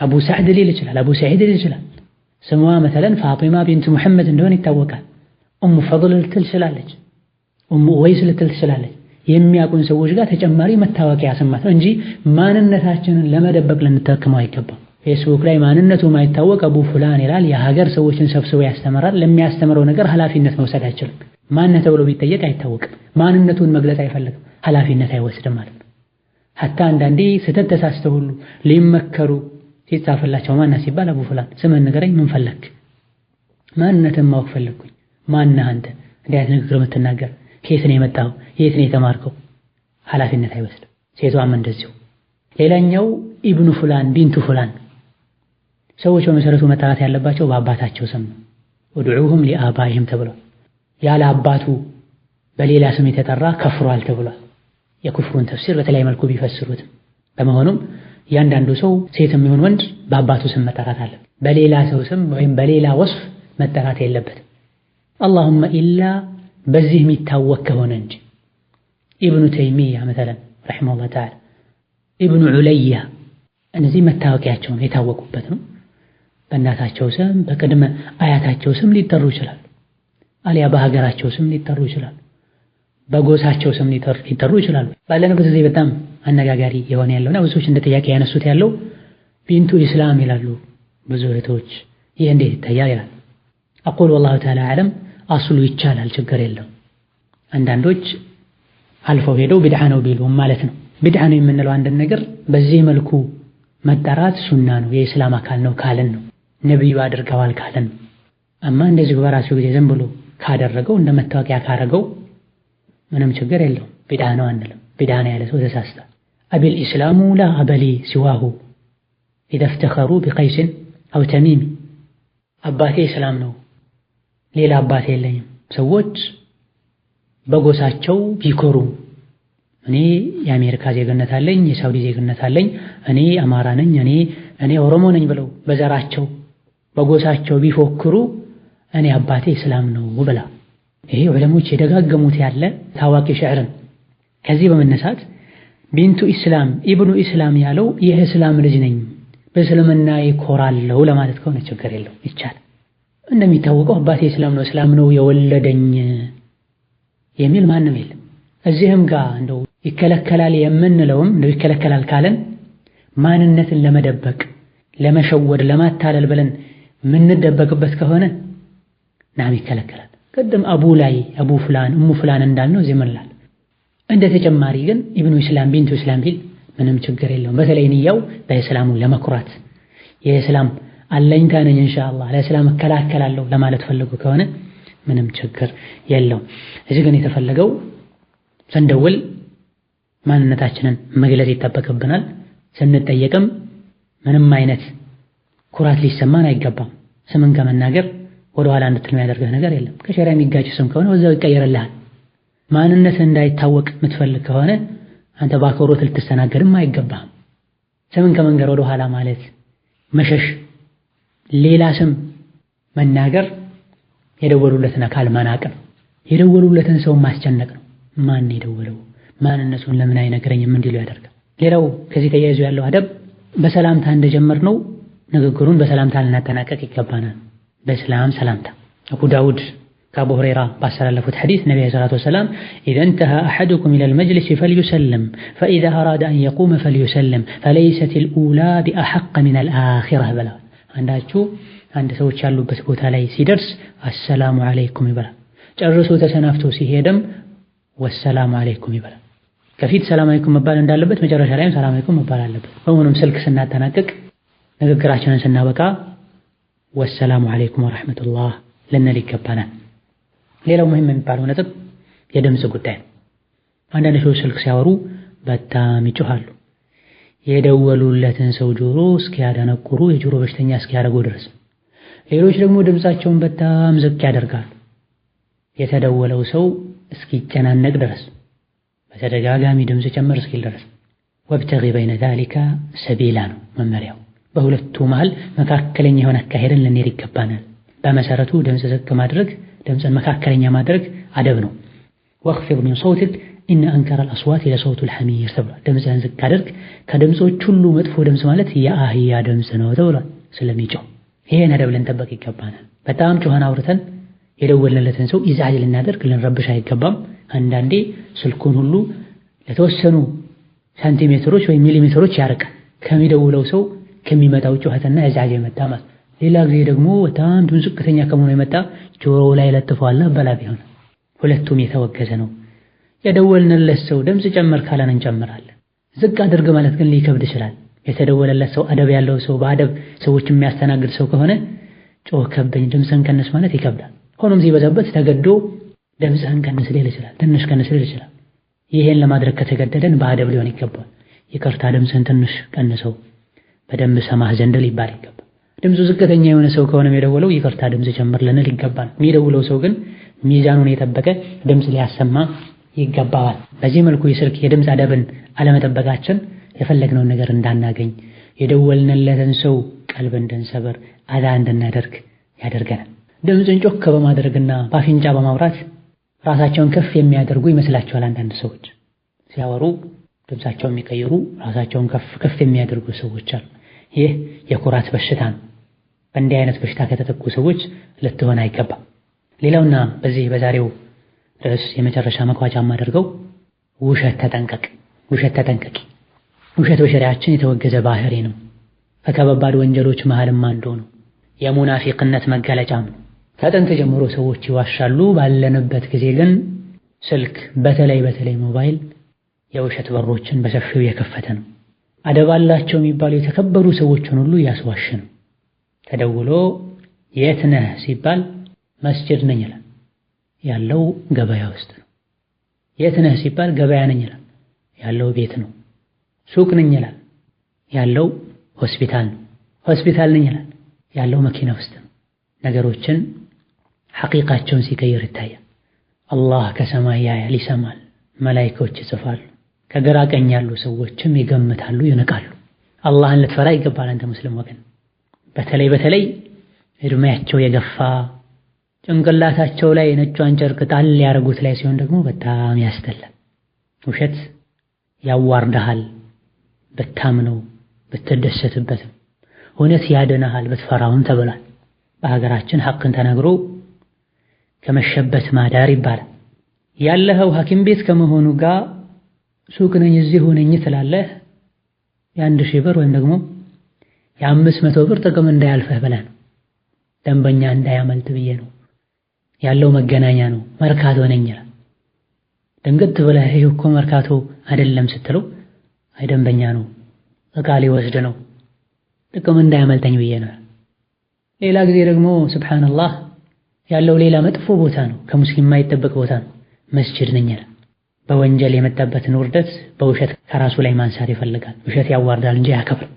አቡ ሰዕድ ሊል ይችላል፣ አቡ ሰዒድ ሊል ይችላል። ስሟ መተለን ፋጢማ ቢንት ሙሐመድ እንደሆነ ይታወቃል። ኡሙ ፈድል ልትል ትችላለች፣ ኡሙ ወይስ ልትል ትችላለች። የሚያውቁን ሰዎች ጋር ተጨማሪ መታወቂያ ስማት ነው እንጂ ማንነታችንን ለመደበቅ ልንጠቀመው አይገባም። ፌስቡክ ላይ ማንነቱ ማይታወቅ አቡ ፍላን ይላል፣ የሀገር ሰዎችን ሰብስቦ ያስተምራል። ለሚያስተምረው ነገር ኃላፊነት መውሰድ አይችልም። ማንነት ተብሎ ቢጠየቅ አይታወቅም። ማንነቱን መግለጽ አይፈልግም፣ ኃላፊነት አይወስድም ማለት ነው። ሐታ አንዳንዴ ስህተት ተሳስተው ሁሉ ሊመከሩ ሲጻፍላቸው ማነህ ሲባል አቡ ፍላን ስምህን ንገረኝ፣ ምን ፈለክ? ማንነትን ማወቅ ፈለግኩኝ። ማነህ አንተ? እንዲህ አይነት ንግግር የምትናገር ከየት ነው የመጣው? የት ነው የተማርከው? ኃላፊነት አይወስድም። ሴቷም እንደዚሁ። ሌላኛው ኢብኑ ፍላን ቢንቱ ፍላን። ሰዎች በመሰረቱ መጠራት ያለባቸው በአባታቸው ስም ነው። ወድዑሁም ሊአባኢሂም ተብሏል። ያለ አባቱ በሌላ ስም የተጠራ ከፍሯል ተብሏል። የኩፍሩን ተፍሲር በተለያየ መልኩ ቢፈስሩትም በመሆኑም እያንዳንዱ ሰው ሴትም ይሁን ወንድ በአባቱ ስም መጠራት አለ። በሌላ ሰው ስም ወይም በሌላ ወስፍ መጠራት የለበትም። አላሁመ ኢላ በዚህ የሚታወቅ ከሆነ እንጂ ኢብኑ ተይሚያ መተለን ረሒመሁላህ ተዓላ፣ ኢብኑ ዑለያ እነዚህ መታወቂያቸውን የታወቁበት ነው። በእናታቸው ስም በቅድመ አያታቸው ስም ሊጠሩ ይችላሉ። አሊያ በሀገራቸው ስም ሊጠሩ ይችላሉ። በጎሳቸው ስም ሊጠሩ ይችላሉ። ባለንበት ጊዜ በጣም አነጋጋሪ የሆነ ያለውና ብዙ ሰዎች እንደ ጥያቄ ያነሱት ያለው ቢንቱ ኢስላም ይላሉ ብዙ እህቶች። ይህ እንዴት ይታያል ይላል። አቁል ወላሁ ተዓላ አዕለም። አስሉ ይቻላል፣ ችግር የለም። አንዳንዶች አልፈው ሄደው ቢድዓ ነው ቢሉም ማለት ነው። ቢድዓ ነው የምንለው አንድን ነገር በዚህ መልኩ መጠራት ሱና ነው፣ የኢስላም አካል ነው ካልን ነው፣ ነብዩ አድርገዋል ካልን ነው። አማ እንደዚህ በራሱ ጊዜ ዝም ብሎ ካደረገው እንደ መታወቂያ ካደረገው ምንም ችግር የለውም። ቢድዓ ነው አንልም። ቢድዓ ነው ያለ ሰው ተሳስቷል። አቢል ኢስላሙ ላ አበሊ ሲዋሁ ኢዛ ፍተኸሩ ቢቀይስን አው ተሚሚ። አባቴ እስላም ነው፣ ሌላ አባቴ የለኝም። ሰዎች በጎሳቸው ቢኮሩ እኔ የአሜሪካ ዜግነት አለኝ፣ የሳውዲ ዜግነት አለኝ፣ እኔ አማራ ነኝ፣ እኔ ኦሮሞ ነኝ ብለው በዘራቸው በጎሳቸው ቢፎክሩ እኔ አባቴ እስላም ነው ብላ። ይሄ ዑለሞች የደጋገሙት ያለ ታዋቂ ሽዕርን። ከዚህ በመነሳት ቢንቱ ኢስላም ኢብኑ ኢስላም ያለው ይህ እስላም ልጅ ነኝ በእስልምና ይኮራለሁ ለማለት ከሆነ ችግር የለው ይቻላል። እንደሚታወቀው አባቴ እስላም ነው የወለደኝ የሚል ማንም የለም። እዚህም ጋር እንደው ይከለከላል የምንለውም እንደው ይከለከላል ካለን ማንነትን ለመደበቅ ለመሸወድ ለማታለል ብለን ምንደበቅበት ከሆነ ናም ይከለከላል። ቅድም አቡ ላይ አቡ ፍላን ኡሙ ፍላን እንዳልነው እዚህ መላል እንደ ተጨማሪ ግን ኢብኑ ኢስላም ቢንቱ ኢስላም ቢል ምንም ችግር የለውም። በተለይ ንያው በእስላሙ ለመኩራት የእስላም አለኝታ ነኝ ኢንሻአላህ ለእስላም እከላከላለሁ ለማለት ፈልጉ ከሆነ ምንም ችግር የለውም። እዚህ ግን የተፈለገው ስንደውል ማንነታችንን መግለጽ ይጠበቅብናል። ስንጠየቅም ምንም አይነት ኩራት ሊሰማን አይገባም። ስምን ከመናገር ወደ ኋላ እንድትል የሚያደርግህ ነገር የለም። ከሸሪዓ የሚጋጭ ስም ከሆነ ወዛው ይቀየርልሃል። ማንነት እንዳይታወቅ የምትፈልግ ከሆነ አንተ ባክብሮት ልትስተናገድም አይገባም። ስምን ከመንገር ወደ ኋላ ማለት መሸሽ፣ ሌላ ስም መናገር የደወሉለትን አካል ማናቅ ነው። የደወሉለትን ሰው ማስጨነቅ ነው። ማን የደወለው ማንነቱን ለምን አይነግረኝም እንዲሉ ያደርጋል። ሌላው ከዚህ ተያይዞ ያለው አደብ በሰላምታ እንደጀመርነው ንግግሩን በሰላምታ ልናጠናቀቅ ይገባናል። በሰላም ሰላምታ። አቡ ዳውድ ከአቡ ሁረይራ ባስተላለፉት ሐዲስ ነብዩ ሰለላሁ ዐለይሂ ወሰለም إذا انتهى أحدكم إلى المجلس فليسلم فإذا أراد أن يقوم فليسلم فليست الأولى بأحق من الآخرة بلا አንዳችሁ አንድ ሰዎች ያሉበት ቦታ ላይ ሲደርስ አሰላሙ አለይኩም ይበላል። ጨርሶ ተሰናፍቶ ሲሄድም ወሰላሙ አለይኩም ይበላል። ከፊት ሰላም አለይኩም መባል እንዳለበት መጨረሻ ላይም ሰላም አለይኩም መባል አለበት። በመሆኑም ስልክ ስናጠናቅቅ ንግግራችንን ስናበቃ ወሰላሙ አለይኩም ወራህመቱላህ ልንል ይገባናል። ሌላው ሙሂም የሚባለው ነጥብ የድምፅ ጉዳይ ነው። አንዳንድ ሰዎች ስልክ ሲያወሩ በጣም ይጮሃሉ። የደወሉለትን ሰው ጆሮ እስኪያደነቁሩ የጆሮ በሽተኛ እስኪያደርጉ ድረስ። ሌሎች ደግሞ ድምፃቸውን በጣም ዝቅ ያደርጋሉ የተደወለው ሰው እስኪጨናነቅ ድረስ፣ በተደጋጋሚ ድምፅ ጨመር እስኪል ድረስ። ወብተጊ በይነ ዛሊካ ሰቢላ ነው መመሪያው። በሁለቱ መሃል መካከለኛ የሆነ አካሄድን ልንሄድ ይገባናል። በመሰረቱ ድምፅ ዝቅ ማድረግ፣ ድምፅን መካከለኛ ማድረግ አደብ ነው። ወኽፊድ ሚን ሰውቲክ ኢነ አንከረ አልአስዋት ለሰውቱል ሐሚር ተብሏል። ድምፅህን ዝቅ አድርግ፣ ከድምፆች ሁሉ መጥፎ ድምፅ ማለት የአህያ ድምፅ ነው ተብሏል ስለሚጮህ። ይሄን አደብ ልንጠበቅ ይገባናል። በጣም ጮኸን አውርተን የደወልንለትን ሰው ኢዝዓጅ ልናደርግ ልንረብሽ አይገባም። አንዳንዴ ስልኩን ሁሉ ለተወሰኑ ሳንቲሜትሮች ወይም ሚሊሜትሮች ያርቃል ከሚደውለው ሰው ከሚመጣው ጩኸትና ኢዝዓጅ የመጣ ማለት። ሌላ ጊዜ ደግሞ በጣም ድምፁ ዝቅተኛ ከመሆኑ የመጣ ጆሮው ላይ ለጥፏል በላ ቢሆን ሁለቱም የተወገዘ ነው። የደወልንለት ሰው ድምፅ ጨመር ካለን እንጨምራለን። ዝቅ አድርግ ማለት ግን ሊከብድ ይችላል። የተደወለለት ሰው አደብ ያለው ሰው በአደብ ሰዎች የሚያስተናግድ ሰው ከሆነ ጮህከብኝ ድምፅህን ቀንስ ማለት ይከብዳል። ሆኖም ሲበዛበት ተገዶ ድምፅህን ቀንስ ሊል ይችላል፣ ትንሽ ቀንስ ሊል ይችላል። ይሄን ለማድረግ ከተገደደን በአደብ ሊሆን ይገባል። ይቅርታ ድምፅህን ትንሽ ቀንሰው በደንብ ሰማህ ዘንድ ሊባል ይገባል። ድምፁ ዝቅተኛ የሆነ ሰው ከሆነ የደወለው ይቅርታ ድምፅ ጨምር ልንል ይገባል። የሚደውለው ሰው ግን ሚዛኑን የጠበቀ ድምፅ ሊያሰማ ይገባዋል። በዚህ መልኩ የስልክ የድምፅ አደብን አለመጠበቃችን የፈለግነውን ነገር እንዳናገኝ፣ የደወልንለትን ሰው ቀልብ እንድንሰበር፣ አዛ እንድናደርግ ያደርገናል። ድምፅን ጮክ በማድረግና በአፍንጫ በማውራት ራሳቸውን ከፍ የሚያደርጉ ይመስላቸዋል። አንዳንድ ሰዎች ሲያወሩ ድምፃቸውን የሚቀይሩ ራሳቸውን ከፍ የሚያደርጉ ሰዎች አሉ። ይህ የኩራት በሽታ ነው። በእንዲህ አይነት በሽታ ከተጠቁ ሰዎች ልትሆን አይገባም። ሌላውና በዚህ በዛሬው ርዕስ የመጨረሻ መቋጫ የማደርገው ውሸት ተጠንቀቂ። ውሸት በሸሪዓችን የተወገዘ ባህሪ ነው። ከከባድ ወንጀሎች መሃልም አንዱ ነው። የሙናፊቅነት መገለጫም ነው። ከጥንት ጀምሮ ሰዎች ይዋሻሉ። ባለንበት ጊዜ ግን ስልክ በተለይ ሞባይል የውሸት በሮችን በሰፊው የከፈተ ነው። አደብ አላቸው የሚባሉ የተከበሩ ሰዎችን ሁሉ ያስዋሽ ነው። ተደውሎ የት ነህ ሲባል መስጂድ ነኝ ይላል፣ ያለው ገበያ ውስጥ ነው። የት ነህ ሲባል ገበያ ነኝ ይላል፣ ያለው ቤት ነው። ሱቅ ነኝ ይላል፣ ያለው ሆስፒታል ነው። ሆስፒታል ነኝ ይላል፣ ያለው መኪና ውስጥ ነው። ነገሮችን ሐቂቃቸውን ሲቀይር ይታያል። አላህ ከሰማይ ያያል፣ ይሰማል፣ መላኢኮች ይጽፋሉ። ከግራ ቀኝ ያሉ ሰዎችም ይገምታሉ፣ ይነቃሉ። አላህን ልትፈራ ይገባል አንተ ሙስሊም ወገን። በተለይ እድሜያቸው የገፋ ጭንቅላታቸው ላይ ነጯን ጨርቅ ጣል ያደረጉት ላይ ሲሆን ደግሞ በጣም ያስጠላል። ውሸት ያዋርድሃል፣ ብታምነው ብትደሰትበትም እውነት ያድንሃል ብትፈራውም ተብሏል። በሀገራችን ሐቅን ተናግሮ ከመሸበት ማዳር ይባላል። ያለኸው ሐኪም ቤት ከመሆኑ ጋር ሱቅ ነኝ እዚህ ሆነኝ ትላለህ። የ1000 ብር ወይም ደግሞ የ500 ብር ጥቅም እንዳያልፈህ ብለህ ነው። ደንበኛ እንዳያመልጥ ብዬ ነው። ያለው መገናኛ ነው፣ መርካቶ ነኝ ይላል። ድንገት ብለህ ይሄ እኮ መርካቶ አይደለም ስትለው አይ ደንበኛ ነው፣ እቃ ሊወስድ ነው፣ ጥቅም እንዳያመልጠኝ ብዬ ነው። ሌላ ጊዜ ደግሞ ሱብሃንአላህ ያለው ሌላ መጥፎ ቦታ ነው፣ ከሙስሊም የማይጠበቅ ቦታ ነው። መስጂድ ነኝ ይላል። በወንጀል የመጣበትን ውርደት በውሸት ከራሱ ላይ ማንሳት ይፈልጋል። ውሸት ያዋርዳል እንጂ ያከብር።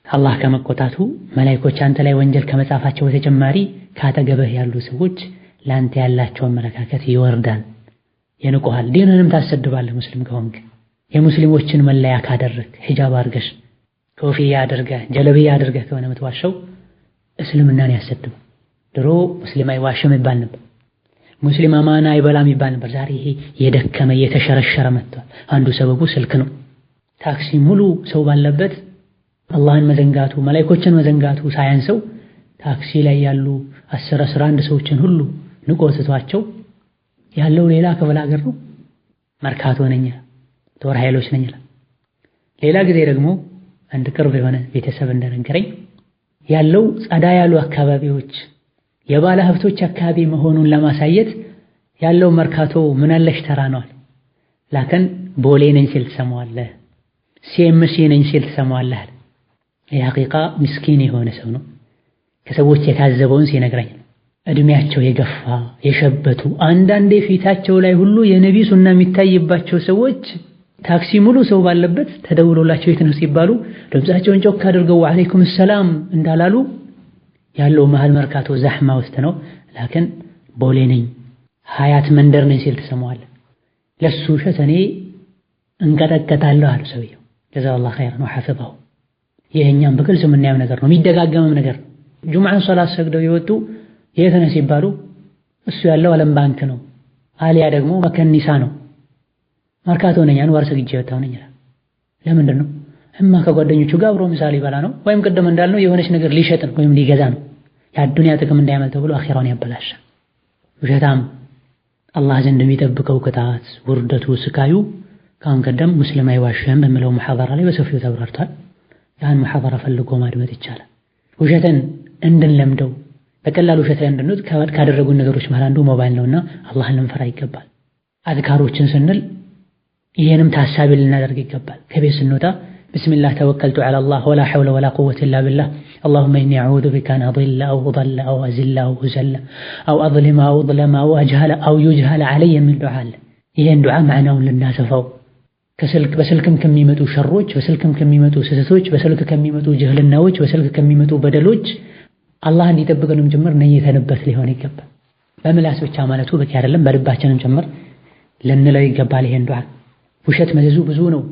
አላህ ከመቆጣቱ መላኢኮች አንተ ላይ ወንጀል ከመጻፋቸው በተጨማሪ ካጠገብህ ያሉ ሰዎች ለአንተ ያላቸው አመለካከት ይወርዳል፣ የንቁሃል። ዲንህንም ታሰድባለህ። ሙስሊም ከሆንክ የሙስሊሞችን መለያ ካደረግ ሂጃብ አድርገሽ ኮፍያ አድርገህ ጀለብያ አድርገህ ከሆነ የምትዋሸው እስልምናን ያሰድብ። ድሮ ሙስሊም አይዋሽም ይባል ነበር፣ ሙስሊም አማና አይበላም ይባል ነበር። ዛሬ ይሄ የደከመ የተሸረሸረ መጥቷል። አንዱ ሰበቡ ስልክ ነው። ታክሲ ሙሉ ሰው ባለበት አላህን መዘንጋቱ መላኢኮችን መዘንጋቱ ሳያንሰው ታክሲ ላይ ያሉ 10-11 ሰዎችን ሁሉ ንቆትቷቸው ያለው ሌላ ክፍለ ሀገር ነው መርካቶ ነኝ ጦር ኃይሎች ነኝ። ሌላ ጊዜ ደግሞ አንድ ቅርብ የሆነ ቤተሰብ እንደነገረኝ ያለው ጸዳ ያሉ አካባቢዎች የባለ ሀብቶች አካባቢ መሆኑን ለማሳየት ያለው መርካቶ ምን አለሽ ተራ ነው ላከን ቦሌ ነኝ ሲል ትሰማዋለህ፣ ሲኤምሲ ነኝ ሲል ትሰማዋለህ። የሐቂቃ ምስኪን የሆነ ሰው ነው። ከሰዎች የታዘበውን ሲነግረኝ እድሜያቸው የገፋ የሸበቱ አንዳንዴ ፊታቸው ላይ ሁሉ የነቢ ሱና የሚታይባቸው ሰዎች ታክሲ ሙሉ ሰው ባለበት ተደውሎላቸው የት ነው ሲባሉ ድምጻቸውን ጮክ አድርገው ወአለይኩም ሰላም እንዳላሉ ያለው መሃል መርካቶ ዛህማ ውስጥ ነው። ላኪን ቦሌ ነኝ ሀያት መንደር ነኝ ሲል ትሰማዋለህ። ለሱ ውሸት እኔ እንቀጠቀጣለሁ አሉ ሰውየው። ጀዛላሁ ኸይረን ወሐፊዘሁ። ይሄኛም በግልጽ የምናየው ነገር ነው፣ የሚደጋገምም ነገር ነው። ጁምዓን ሶላት ሰግደው የወጡ የት ነህ ሲባሉ እሱ ያለው ዓለም ባንክ ነው አሊያ ደግሞ መከኒሳ ነው መርካቶ ነኝ አንዋር ሰግጄ ወጣሁ ነኝ ይላል። ለምንድን ነው? እማ ከጓደኞቹ ጋር አብሮ ምሳሌ ይበላ ነው ወይም ቅድም እንዳልነው የሆነች ነገር ሊሸጥ ነው ወይም ሊገዛ ነው። የአዱንያ ጥቅም እንዳያመልጠው ብሎ አኺራውን ያበላሻል። ውሸታም አላህ ዘንድ የሚጠብቀው ቅጣት ውርደቱ ስቃዩ ከአሁን ቀደም ሙስሊም አይዋሽም በሚለው ሙሐደራ ላይ በሰፊው ተብራርቷል። ያን ሙሐደራ ፈልጎ ማድመጥ ይቻላል። ውሸትን እንድንለምደው በቀላሉ ውሸት ላይ እንድንወጥ ካደረጉን ነገሮች መሃል አንዱ ሞባይል ነውና አላህን ልንፈራ ይገባል። አዝካሮችን ስንል ይሄንም ታሳቢ ልናደርግ ይገባል። ከቤት ስንወጣ ቢስሚላህ ተወከልቱ ዐለላህ ወላ ሐውለ ወላ ቁወተ ኢላ ቢላህ اللهم إني أعوذ بك أن أضل أو أضل أو أزل أو أزل أو أظلم أو أظلم أو أجهل أو يجهل علي من دعاء ይሄን ዱዓ ማዕናውን ልናሰፋው በስልክም ከሚመጡ ሸሮች በስልክም ከሚመጡ ስህተቶች በስልክ ከሚመጡ ጅህልናዎች በስልክ ከሚመጡ በደሎች አላህ እንዲጠብቀንም ጭምር ነይተንበት ሊሆን ይገባል። በምላስ ብቻ ማለቱ በቂ አይደለም፣ በልባችንም ጭምር ልንለው ይገባል። ይሄን ዱዓ ውሸት መዘዙ ብዙ ነው።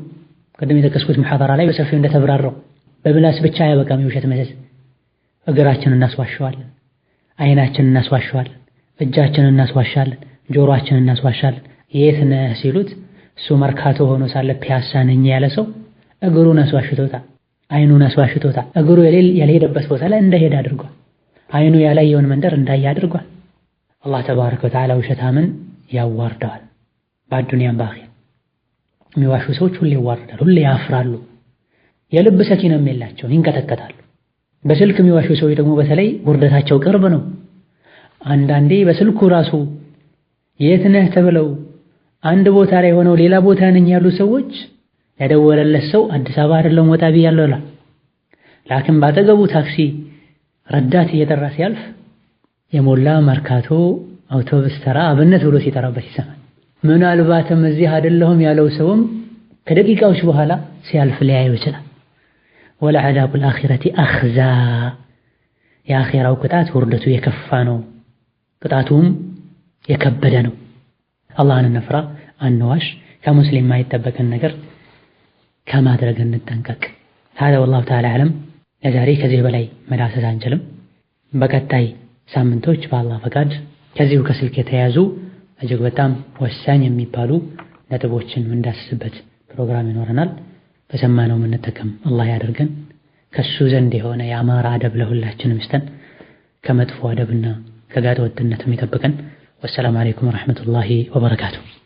ቀደም የጠቀስኩት ሙሐደራ ላይ በሰፊው እንደተብራራው በምላስ ብቻ ያበቃም የውሸት መዘዝ። እግራችንን እናስዋሸዋለን፣ አይናችንን እናስዋሸዋለን፣ እጃችንን እናስዋሻለን፣ ጆሮአችንን እናስዋሻለን። የት ነህ ሲሉት እሱ መርካቶ ሆኖ ሳለ ፒያሳ ነኝ ያለ ሰው እግሩን አስዋሽቶታል፣ አይኑን አስዋሽቶታል። እግሩ ያልሄደበት ቦታ ላይ እንዳይሄድ አድርጓል። አይኑ ያላየውን መንደር እንዳየ አድርጓል። አላህ ተባረከ ወተዓላ ውሸታምን ያዋርደዋል በአዱንያም በአኺራ። የሚዋሹ ሰዎች ሁሌ ይዋርዳሉ፣ ሁሌ ያፍራሉ፣ የልብ ሰኪናም የላቸውም፣ ይንቀጠቀጣሉ። በስልክ የሚዋሹ ሰዎች ደግሞ በተለይ ውርደታቸው ቅርብ ነው። አንዳንዴ በስልኩ ራሱ የት ነህ ተብለው አንድ ቦታ ላይ ሆነው ሌላ ቦታ ነኝ ያሉ ሰዎች ያደወለለት ሰው አዲስ አበባ አይደለም ወጣ ብያለሁ ይላል። ላኪን ባጠገቡ ታክሲ ረዳት እየጠራ ሲያልፍ የሞላ መርካቶ አውቶቡስ ተራ አብነት ብሎ ሲጠራበት ይሰማል። ምናልባትም እዚህ አይደለሁም ያለው ሰውም ከደቂቃዎች በኋላ ሲያልፍ ሊያየው ይችላል። ወለዐዛቡል አኺረቲ አኽዛ፣ የአኺራው ቅጣት ውርደቱ የከፋ ነው፣ ቅጣቱም የከበደ ነው። አላህን እንፍራ፣ አንዋሽ፣ ከሙስሊም የማይጠበቅን ነገር ከማድረግ እንጠንቀቅ። هذا والله تعالى أعلم። ለዛሬ ከዚህ በላይ መዳሰስ አንችልም። በቀጣይ ሳምንቶች በአላህ ፈቃድ ከዚሁ ከስልክ የተያዙ እጅግ በጣም ወሳኝ የሚባሉ ነጥቦችን የምንዳስስበት ፕሮግራም ይኖረናል። በሰማነው የምንጠቀም አላህ ያደርገን። ከሱ ዘንድ የሆነ የአማራ አደብ ለሁላችንም ይስጠን። ከመጥፎ አደብና ከጋጠ ወጥነትም ይጠብቀን። ወሰላሙ አለይኩም ወረሕመቱላሂ ወበረካቱሁ።